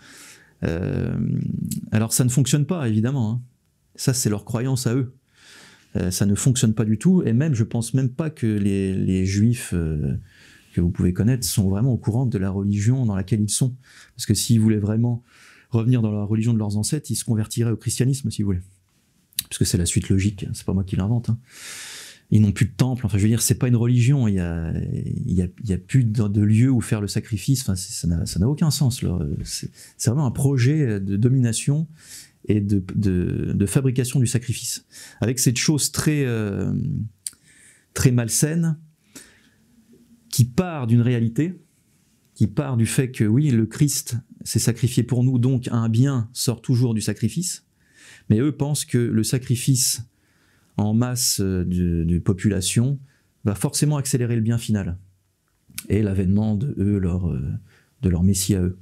Alors ça ne fonctionne pas, évidemment. Hein. Ça, c'est leur croyance à eux. Ça ne fonctionne pas du tout. Et même, je pense même pas que les juifs que vous pouvez connaître sont vraiment au courant de la religion dans laquelle ils sont. Parce que s'ils voulaient vraiment revenir dans la religion de leurs ancêtres, ils se convertiraient au christianisme, si vous voulez. Parce que c'est la suite logique, c'est pas moi qui l'invente. Hein. Ils n'ont plus de temple, enfin je veux dire, c'est pas une religion, il y a plus de lieu où faire le sacrifice, enfin ça n'a aucun sens. C'est vraiment un projet de domination et de fabrication du sacrifice. Avec cette chose très malsaine qui part d'une réalité, qui part du fait que oui, le Christ s'est sacrifié pour nous, donc un bien sort toujours du sacrifice. Mais eux pensent que le sacrifice en masse de population va forcément accélérer le bien final et l'avènement de leur Messie à eux.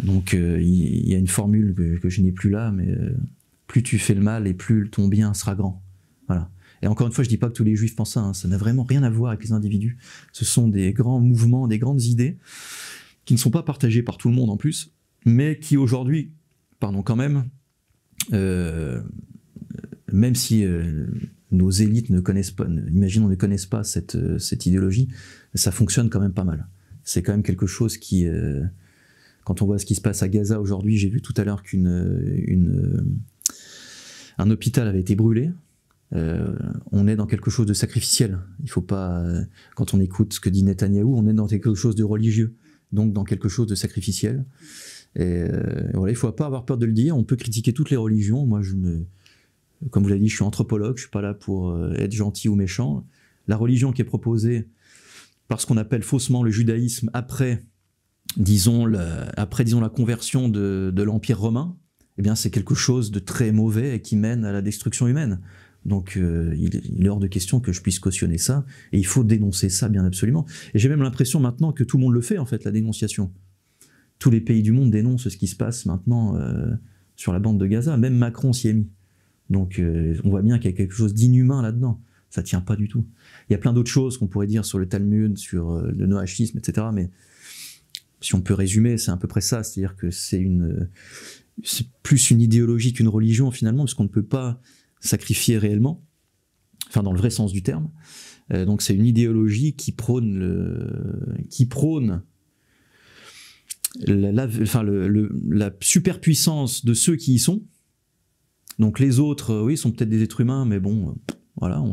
Donc il y a une formule que je n'ai plus là, mais plus tu fais le mal et plus ton bien sera grand. Voilà. Et encore une fois, je ne dis pas que tous les juifs pensent ça, hein, ça n'a vraiment rien à voir avec les individus. Ce sont des grands mouvements, des grandes idées qui ne sont pas partagées par tout le monde en plus, mais qui aujourd'hui, quand même, même si nos élites ne connaissent pas, imaginons, ne connaissent pas cette idéologie, ça fonctionne quand même pas mal. C'est quand même quelque chose qui, quand on voit ce qui se passe à Gaza aujourd'hui, j'ai vu tout à l'heure qu'un hôpital avait été brûlé. On est dans quelque chose de sacrificiel. Il faut pas, quand on écoute ce que dit Netanyahou, on est dans quelque chose de religieux, donc dans quelque chose de sacrificiel. Et voilà, il ne faut pas avoir peur de le dire. On peut critiquer toutes les religions. Moi, comme vous l'avez dit, je suis anthropologue. Je ne suis pas là pour être gentil ou méchant. La religion qui est proposée par ce qu'on appelle faussement le judaïsme après, disons, la conversion de l'Empire romain, eh bien, c'est quelque chose de très mauvais et qui mène à la destruction humaine. Donc, il est hors de question que je puisse cautionner ça. Et il faut dénoncer ça, bien absolument. Et j'ai même l'impression maintenant que tout le monde le fait, en fait, la dénonciation. Tous les pays du monde dénoncent ce qui se passe maintenant sur la bande de Gaza. Même Macron s'y est mis. Donc on voit bien qu'il y a quelque chose d'inhumain là-dedans. Ça ne tient pas du tout. Il y a plein d'autres choses qu'on pourrait dire sur le Talmud, sur le noachisme, etc. Mais si on peut résumer, c'est à peu près ça. C'est-à-dire que c'est plus une idéologie qu'une religion finalement, parce qu'on ne peut pas sacrifier réellement, enfin dans le vrai sens du terme. Donc c'est une idéologie qui prône la superpuissance de ceux qui y sont. Donc les autres, oui, sont peut-être des êtres humains, mais bon, voilà,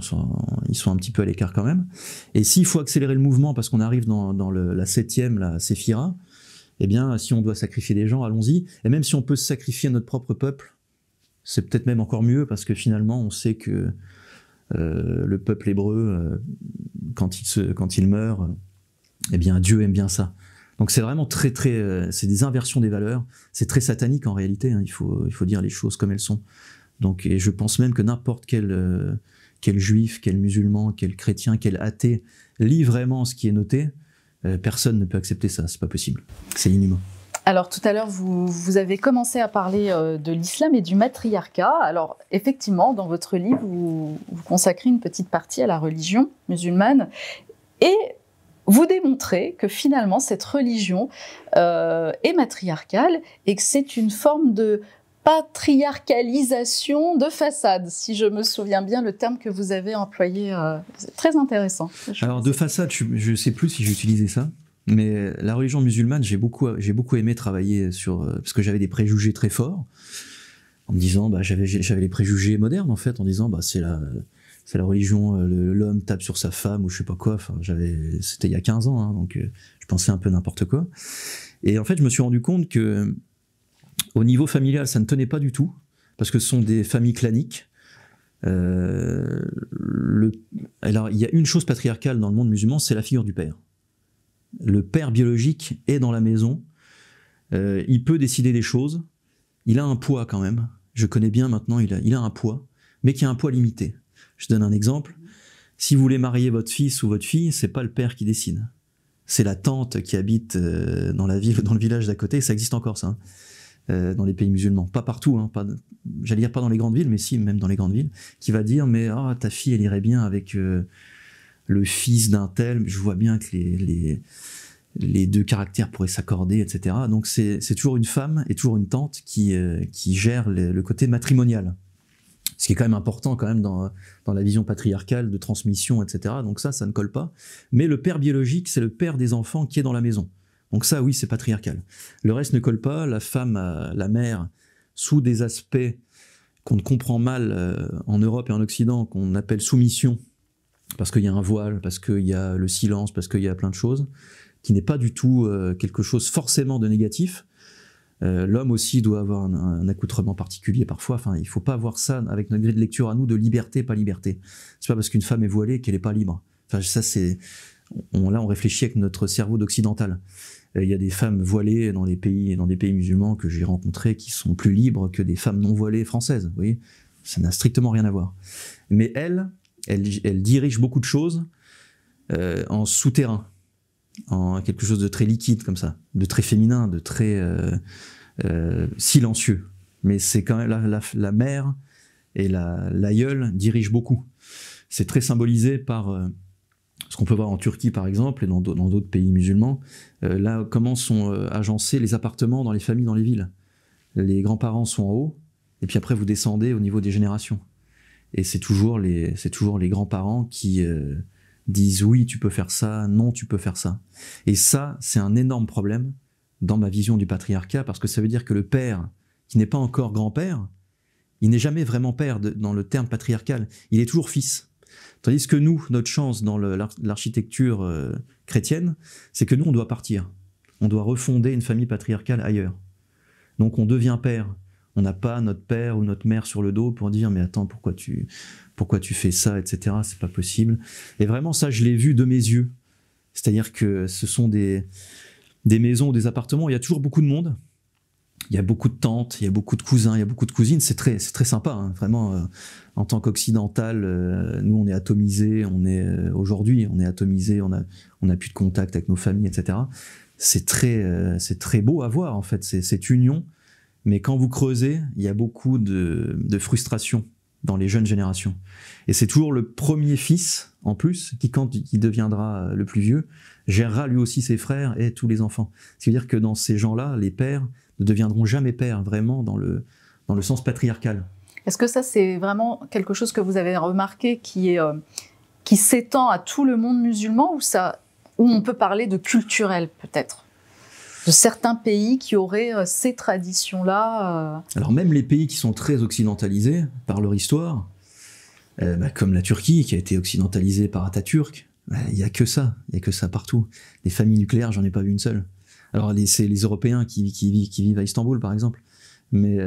ils sont un petit peu à l'écart quand même. Et s'il faut accélérer le mouvement parce qu'on arrive dans la 7e, la séphira, eh bien, si on doit sacrifier des gens, allons-y. Et même si on peut se sacrifier à notre propre peuple, c'est peut-être même encore mieux, parce que finalement, on sait que le peuple hébreu, quand il meurt, eh bien, Dieu aime bien ça. Donc c'est vraiment c'est des inversions des valeurs. C'est très satanique en réalité. Hein, il faut dire les choses comme elles sont. Donc, et je pense même que n'importe quel juif, quel musulman, quel chrétien, quel athée lit vraiment ce qui est noté, personne ne peut accepter ça. C'est pas possible. C'est inhumain. Alors tout à l'heure, vous avez commencé à parler de l'islam et du matriarcat. Alors effectivement, dans votre livre, vous consacrez une petite partie à la religion musulmane et vous démontrez que finalement cette religion est matriarcale et que c'est une forme de patriarcalisation de façade, si je me souviens bien le terme que vous avez employé. C'est très intéressant. Alors de façade, je ne sais plus si j'utilisais ça, mais la religion musulmane, j'ai beaucoup aimé travailler sur, parce que j'avais des préjugés très forts, en me disant, j'avais les préjugés modernes en fait, en disant, c'est la religion, l'homme tape sur sa femme ou je sais pas quoi. Enfin, c'était il y a 15 ans, hein, donc je pensais un peu n'importe quoi. Et en fait, je me suis rendu compte que au niveau familial, ça ne tenait pas du tout, parce que ce sont des familles claniques. Alors, il y a une chose patriarcale dans le monde musulman, c'est la figure du père. Le père biologique est dans la maison, il peut décider des choses, il a un poids quand même. Je connais bien maintenant, il a un poids, mais qui a un poids limité. Je donne un exemple. Si vous voulez marier votre fils ou votre fille, c'est pas le père qui décide. C'est la tante qui habite dans la ville ou dans le village d'à côté. Ça existe encore, ça, dans les pays musulmans. Pas partout, hein, j'allais dire pas dans les grandes villes, mais si, même dans les grandes villes, qui va dire, mais ta fille, elle irait bien avec le fils d'un tel. Je vois bien que les deux caractères pourraient s'accorder, etc. Donc c'est toujours une femme et toujours une tante qui gère le côté matrimonial. Ce qui est quand même important quand même dans la vision patriarcale de transmission, etc. Donc ça ne colle pas. Mais le père biologique, c'est le père des enfants qui est dans la maison. Donc ça, oui, c'est patriarcal. Le reste ne colle pas. La femme, la mère, sous des aspects qu'on ne comprend mal en Europe et en Occident, qu'on appelle soumission, parce qu'il y a un voile, parce qu'il y a le silence, parce qu'il y a plein de choses, qui n'est pas du tout quelque chose forcément de négatif. L'homme aussi doit avoir un accoutrement particulier parfois. Enfin, il ne faut pas voir ça avec notre grille de lecture à nous de liberté, pas liberté. C'est pas parce qu'une femme est voilée qu'elle n'est pas libre. Enfin, ça, là, on réfléchit avec notre cerveau d'occidental. Il y a des femmes voilées dans des pays musulmans que j'ai rencontrés qui sont plus libres que des femmes non voilées françaises. Vous voyez, ça n'a strictement rien à voir. Mais elle dirige beaucoup de choses en souterrain, en quelque chose de très liquide comme ça, de très féminin, de très silencieux. Mais c'est quand même la mère et l'aïeul dirigent beaucoup. C'est très symbolisé par ce qu'on peut voir en Turquie par exemple, et dans d'autres pays musulmans. Là, comment sont agencés les appartements dans les familles, dans les villes. Les grands-parents sont en haut, et puis après vous descendez au niveau des générations. Et c'est toujours les grands-parents qui disent oui, tu peux faire ça, non, tu peux faire ça. Et ça, c'est un énorme problème dans ma vision du patriarcat, parce que ça veut dire que le père, qui n'est pas encore grand-père, il n'est jamais vraiment père dans le terme patriarcal, il est toujours fils. Tandis que nous, notre chance dans l'architecture chrétienne, c'est que nous, on doit partir. On doit refonder une famille patriarcale ailleurs. Donc on devient père. On n'a pas notre père ou notre mère sur le dos pour dire « mais attends, pourquoi tu fais ça, etc. C'est pas possible. » Et vraiment, ça, je l'ai vu de mes yeux. C'est-à-dire que ce sont des maisons, des appartements où il y a toujours beaucoup de monde. Il y a beaucoup de tantes, il y a beaucoup de cousins, il y a beaucoup de cousines. C'est très sympa, hein. Vraiment. En tant qu'occidental, nous, on est atomisés. Aujourd'hui, on est atomisés. On a plus de contact avec nos familles, etc. C'est très beau à voir, en fait, cette union. Mais quand vous creusez, il y a beaucoup de frustration dans les jeunes générations. Et c'est toujours le premier fils, en plus, qui, quand il deviendra le plus vieux, gérera lui aussi ses frères et tous les enfants. C'est-à-dire que dans ces gens-là, les pères ne deviendront jamais pères, vraiment dans le sens patriarcal. Est-ce que ça, c'est vraiment quelque chose que vous avez remarqué qui s'étend à tout le monde musulman, ou on peut parler de culturel, peut-être ? De certains pays qui auraient ces traditions-là Alors même les pays qui sont très occidentalisés par leur histoire, comme la Turquie qui a été occidentalisée par Atatürk, il n'y a que ça partout. Les familles nucléaires, j'en ai pas vu une seule. Alors c'est les Européens qui vivent à Istanbul par exemple, mais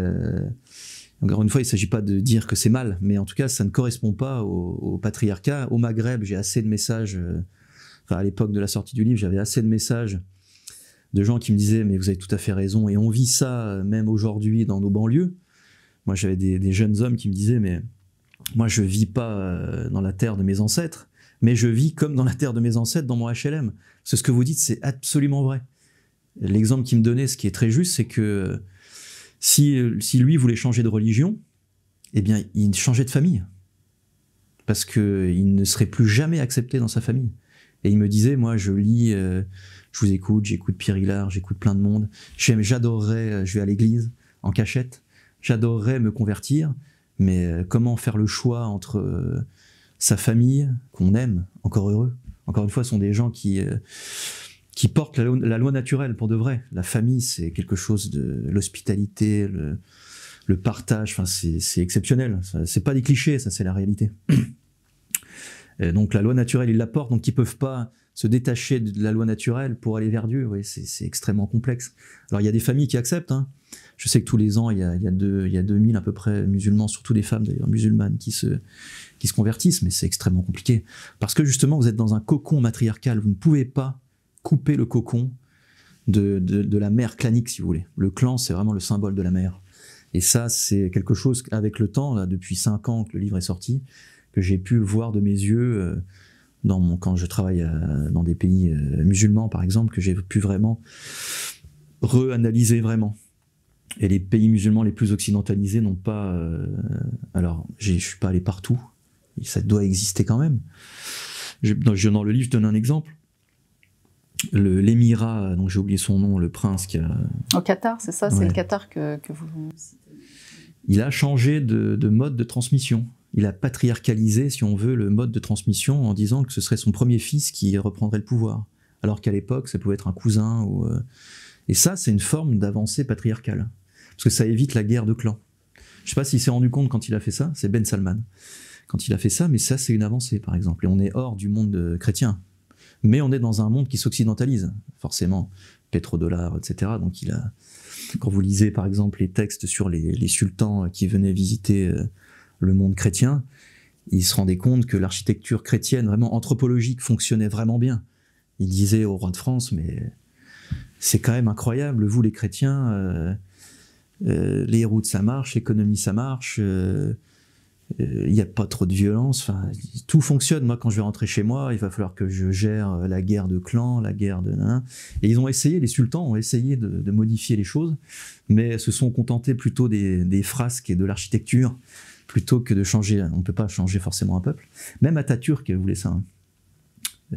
encore une fois il ne s'agit pas de dire que c'est mal, mais en tout cas ça ne correspond pas au patriarcat. Au Maghreb, j'ai assez de messages, à l'époque de la sortie du livre, j'avais assez de messages de gens qui me disaient « mais vous avez tout à fait raison » et on vit ça même aujourd'hui dans nos banlieues. Moi j'avais des jeunes hommes qui me disaient « mais moi je vis pas dans la terre de mes ancêtres, mais je vis comme dans la terre de mes ancêtres dans mon HLM. » Ce que vous dites, c'est absolument vrai. L'exemple qu'il me donnait, ce qui est très juste, c'est que si lui voulait changer de religion, eh bien il changeait de famille. Parce qu'il ne serait plus jamais accepté dans sa famille. Et il me disait, moi, je lis, je vous écoute, j'écoute Pierre Hillard, j'écoute plein de monde. J'adorerais, je vais à l'église en cachette, j'adorerais me convertir, mais comment faire le choix entre sa famille, qu'on aime, encore heureux. Encore une fois, ce sont des gens qui portent la loi naturelle pour de vrai. La famille, c'est quelque chose de l'hospitalité, le partage, enfin, c'est exceptionnel. C'est pas des clichés, ça, c'est la réalité. Et donc la loi naturelle, ils la portent, donc ils peuvent pas se détacher de la loi naturelle pour aller vers Dieu. Oui, c'est extrêmement complexe. Alors il y a des familles qui acceptent. Hein. Je sais que tous les ans, il y a 2000 à peu près musulmans, surtout des femmes d'ailleurs musulmanes, qui se convertissent, mais c'est extrêmement compliqué. Parce que justement, vous êtes dans un cocon matriarcal, vous ne pouvez pas couper le cocon de la mère clanique, si vous voulez. Le clan, c'est vraiment le symbole de la mère. Et ça, c'est quelque chose, avec le temps, là, depuis 5 ans que le livre est sorti, que j'ai pu voir de mes yeux quand je travaille dans des pays musulmans, par exemple, que j'ai pu vraiment reanalyser vraiment. Et les pays musulmans les plus occidentalisés n'ont pas... alors, je ne suis pas allé partout, ça doit exister quand même. Dans le livre, je donne un exemple. L'émirat, dont j'ai oublié son nom, le prince qui a... Au Qatar, c'est ça, c'est le Qatar que vous... Il a changé de mode de transmission. Il a patriarcalisé, si on veut, le mode de transmission en disant que ce serait son premier fils qui reprendrait le pouvoir. Alors qu'à l'époque, ça pouvait être un cousin. Et ça, c'est une forme d'avancée patriarcale. Parce que ça évite la guerre de clans. Je ne sais pas s'il s'est rendu compte quand il a fait ça, c'est Ben Salman. Quand il a fait ça, mais ça, c'est une avancée, par exemple. Et on est hors du monde chrétien. Mais on est dans un monde qui s'occidentalise, forcément. Pétrodollar, etc. Donc quand vous lisez, par exemple, les textes sur les sultans qui venaient visiter le monde chrétien, ils se rendaient compte que l'architecture chrétienne, vraiment anthropologique, fonctionnait vraiment bien. Ils disaient au roi de France, mais c'est quand même incroyable, vous les chrétiens, les routes ça marche, l'économie ça marche, il n'y a pas trop de violence, enfin, tout fonctionne. Moi, quand je vais rentrer chez moi, il va falloir que je gère la guerre de clans, la guerre de... Et ils ont essayé, les sultans ont essayé de modifier les choses, mais se sont contentés plutôt des frasques et de l'architecture, plutôt que de changer. On ne peut pas changer forcément un peuple. Même Atatürk voulait ça. Hein.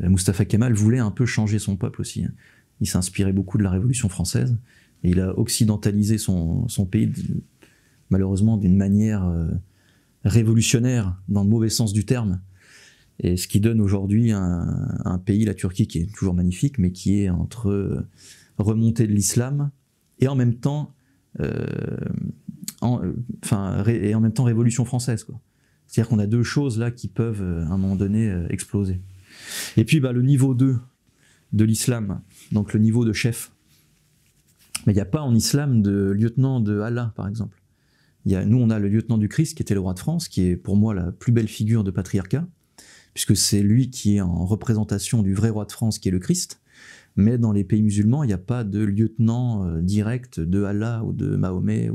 Mustafa Kemal voulait un peu changer son peuple aussi. Hein. Il s'inspirait beaucoup de la Révolution française, et il a occidentalisé son pays, malheureusement, d'une manière... révolutionnaire dans le mauvais sens du terme, et ce qui donne aujourd'hui un pays, la Turquie, qui est toujours magnifique, mais qui est entre remontée de l'islam et en même temps révolution française, quoi. C'est-à-dire qu'on a deux choses là qui peuvent à un moment donné exploser. Et puis le niveau 2 de l'islam, donc le niveau de chef, mais il n'y a pas en islam de lieutenant de Allah, par exemple. Nous, on a le lieutenant du Christ, qui était le roi de France, qui est pour moi la plus belle figure de patriarcat, puisque c'est lui qui est en représentation du vrai roi de France, qui est le Christ. Mais dans les pays musulmans, il n'y a pas de lieutenant direct de Allah ou de Mahomet.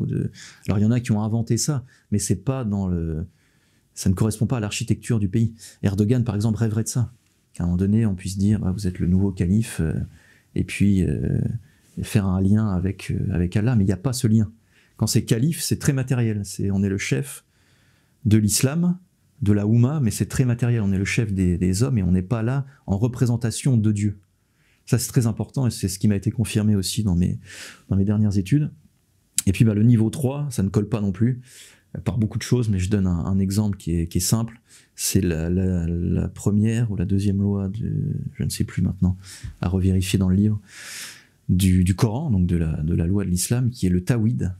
Alors il y en a qui ont inventé ça, mais c'est pas ça ne correspond pas à l'architecture du pays. Erdogan, par exemple, rêverait de ça. Qu'à un moment donné, on puisse dire vous êtes le nouveau calife, et puis faire un lien avec Allah, mais il n'y a pas ce lien. Quand c'est calife, c'est très matériel. On est le chef de l'islam, de la Oumma, mais c'est très matériel. On est le chef des hommes et on n'est pas là en représentation de Dieu. Ça, c'est très important et c'est ce qui m'a été confirmé aussi dans mes dernières études. Et puis le niveau 3, ça ne colle pas non plus, par beaucoup de choses, mais je donne un exemple qui est simple. C'est la première ou la deuxième loi, je ne sais plus maintenant, à revérifier dans le livre, du Coran, donc de la loi de l'islam, qui est le tawhid.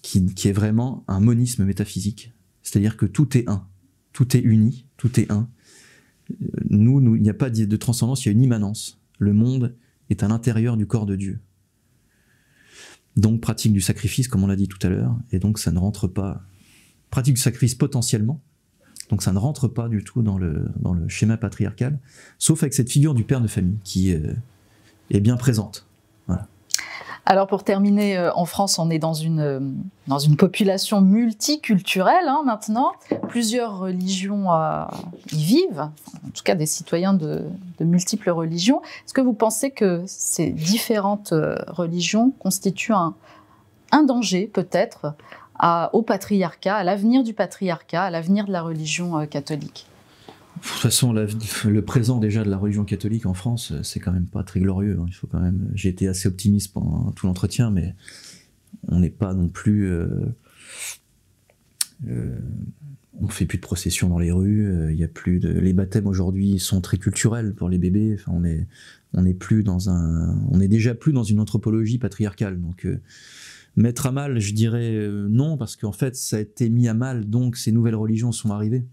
Qui est vraiment un monisme métaphysique. C'est-à-dire que tout est un, tout est uni, tout est un. Nous, il n'y a pas de transcendance, il y a une immanence. Le monde est à l'intérieur du corps de Dieu. Donc pratique du sacrifice, comme on l'a dit tout à l'heure, et donc ça ne rentre pas... Pratique du sacrifice potentiellement, donc ça ne rentre pas du tout dans le schéma patriarcal, sauf avec cette figure du père de famille qui est bien présente. Voilà. Alors pour terminer, en France, on est dans une population multiculturelle maintenant. Plusieurs religions y vivent, en tout cas des citoyens de multiples religions. Est-ce que vous pensez que ces différentes religions constituent un danger peut-être au patriarcat, à l'avenir du patriarcat, à l'avenir de la religion catholique ? toute façon, le présent déjà de la religion catholique en France, c'est quand même pas très glorieux. Hein. Il faut quand même. J'ai été assez optimiste pendant tout l'entretien, mais on n'est pas non plus. On fait plus de processions dans les rues. Il y a plus de. Les baptêmes aujourd'hui sont très culturels pour les bébés. Enfin, on est déjà plus dans une anthropologie patriarcale. Donc mettre à mal, je dirais non, parce qu'en fait, ça a été mis à mal. Donc ces nouvelles religions sont arrivées.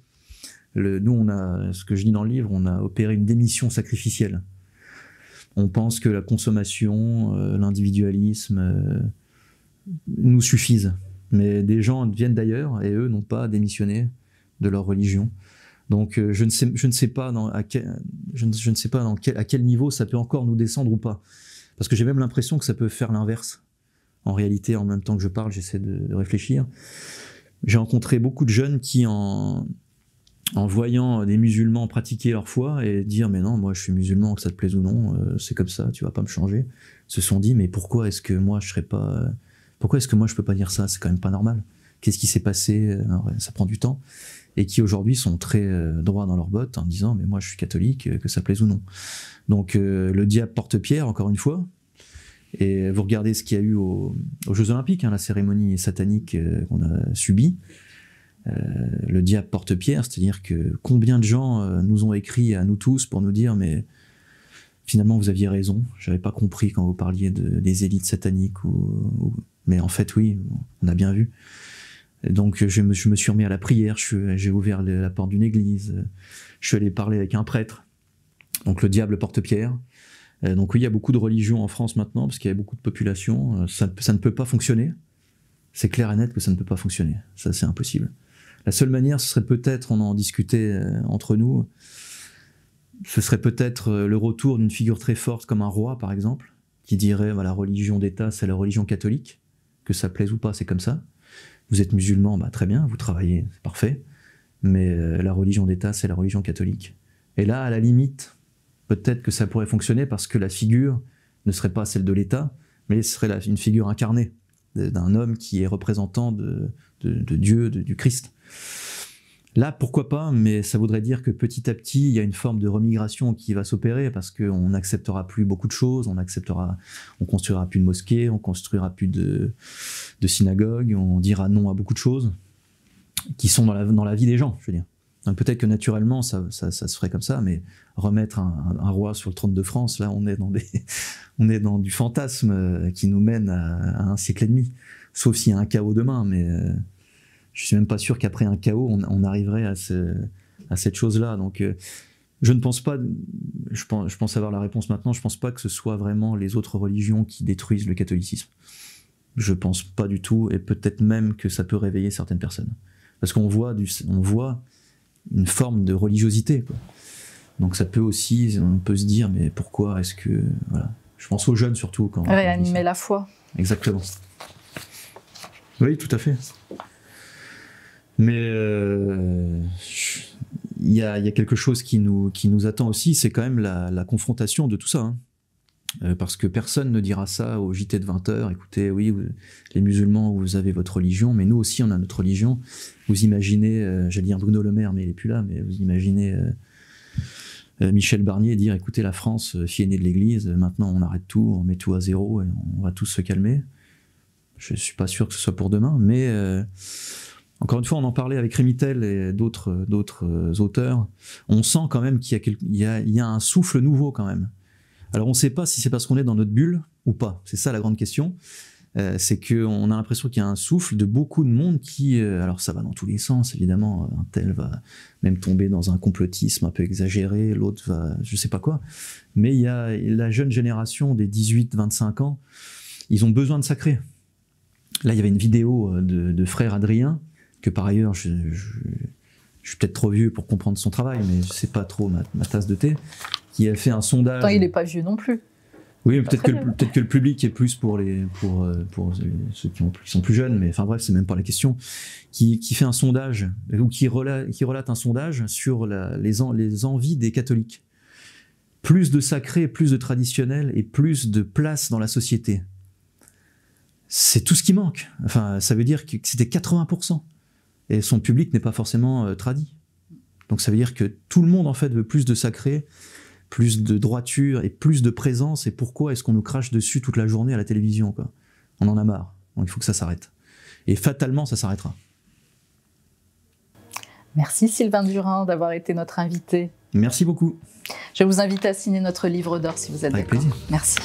Nous, on a, ce que je dis dans le livre, on a opéré une démission sacrificielle. On pense que la consommation, l'individualisme nous suffisent. Mais des gens viennent d'ailleurs et eux n'ont pas démissionné de leur religion. Donc je ne sais pas à quel niveau ça peut encore nous descendre ou pas. Parce que j'ai même l'impression que ça peut faire l'inverse. En réalité, en même temps que je parle, j'essaie de réfléchir. J'ai rencontré beaucoup de jeunes qui, en voyant des musulmans pratiquer leur foi et dire mais non, moi je suis musulman, que ça te plaise ou non, c'est comme ça, tu vas pas me changer, se sont dit mais pourquoi est-ce que moi je peux pas dire ça, c'est quand même pas normal, qu'est-ce qui s'est passé, alors, ça prend du temps, et qui aujourd'hui sont très droits dans leurs bottes en disant mais moi je suis catholique, que ça plaise ou non. Donc le diable porte pierre encore une fois, et vous regardez ce qu'il y a eu aux Jeux Olympiques, hein, la cérémonie satanique qu'on a subie. Le diable porte pierre, c'est-à-dire que combien de gens nous ont écrit à nous tous pour nous dire mais finalement vous aviez raison, j'avais pas compris quand vous parliez des élites sataniques mais en fait oui, on a bien vu. Et donc je me suis remis à la prière, j'ai ouvert la porte d'une église, je suis allé parler avec un prêtre. Donc le diable porte pierre. Donc oui, il y a beaucoup de religions en France maintenant parce qu'il y a beaucoup de population, ça ne peut pas fonctionner. C'est clair et net que ça ne peut pas fonctionner, ça c'est impossible. La seule manière, ce serait peut-être, on en discutait entre nous, ce serait peut-être le retour d'une figure très forte comme un roi, par exemple, qui dirait la religion d'État, c'est la religion catholique, que ça plaise ou pas, c'est comme ça. Vous êtes musulman, bah, très bien, vous travaillez, c'est parfait, mais la religion d'État, c'est la religion catholique. Et là, à la limite, peut-être que ça pourrait fonctionner parce que la figure ne serait pas celle de l'État, mais ce serait une figure incarnée d'un homme qui est représentant de Dieu, du Christ. Là, pourquoi pas, mais ça voudrait dire que petit à petit, il y a une forme de remigration qui va s'opérer parce qu'on n'acceptera plus beaucoup de choses, on construira plus de mosquées, on construira plus de synagogues, on dira non à beaucoup de choses qui sont dans la vie des gens, je veux dire. Donc peut-être que naturellement, ça se ferait comme ça, mais remettre un roi sur le trône de France, là, on est dans du fantasme qui nous mène à un siècle et demi. Sauf s'il y a un chaos demain, mais je suis même pas sûr qu'après un chaos, on arriverait à cette chose-là. Donc je ne pense pas, je pense avoir la réponse maintenant, je pense pas que ce soit vraiment les autres religions qui détruisent le catholicisme. Je pense pas du tout, et peut-être même que ça peut réveiller certaines personnes. Parce qu'on voit une forme de religiosité, quoi. Donc ça peut aussi, on peut se dire, mais pourquoi est-ce que... Voilà. Je pense aux jeunes surtout. Quand réanimer la foi. Exactement. Oui, tout à fait. Mais il y a quelque chose qui nous attend aussi, c'est quand même la confrontation de tout ça. Hein. Parce que personne ne dira ça au JT de 20h, écoutez, oui, les musulmans, vous avez votre religion, mais nous aussi, on a notre religion. Vous imaginez, j'allais dire Bruno Le Maire, mais il n'est plus là, mais vous imaginez Michel Barnier dire, écoutez, la France, fille aînée de l'Église, maintenant on arrête tout, on met tout à zéro et on va tous se calmer. Je ne suis pas sûr que ce soit pour demain, mais encore une fois, on en parlait avec Rémy Tel et d'autres auteurs. On sent quand même qu'il y a un souffle nouveau quand même. Alors on ne sait pas si c'est parce qu'on est dans notre bulle ou pas. C'est ça la grande question. C'est qu'on a l'impression qu'il y a un souffle de beaucoup de monde qui... alors ça va dans tous les sens, évidemment. Un tel va même tomber dans un complotisme un peu exagéré, l'autre va... je ne sais pas quoi. Mais il y a la jeune génération des 18-25 ans, ils ont besoin de sacré. Là, il y avait une vidéo de frère Adrien, que par ailleurs, je suis peut-être trop vieux pour comprendre son travail, mais c'est pas trop ma tasse de thé, qui a fait un sondage... Attends, il n'est pas vieux non plus. Oui, peut-être que le public est plus pour ceux qui sont plus jeunes, mais enfin bref, c'est même pas la question. Qui fait un sondage, ou qui relate un sondage sur les envies des catholiques. Plus de sacré, plus de traditionnel et plus de place dans la société. C'est tout ce qui manque. Enfin, ça veut dire que c'était 80%. Et son public n'est pas forcément tradit. Donc ça veut dire que tout le monde en fait veut plus de sacré, plus de droiture et plus de présence. Et pourquoi est-ce qu'on nous crache dessus toute la journée à la télévision, quoi? On en a marre. Donc il faut que ça s'arrête. Et fatalement, ça s'arrêtera. Merci Sylvain Durand d'avoir été notre invité. Merci beaucoup. Je vous invite à signer notre livre d'or si vous êtes d'accord. Avec plaisir. Merci.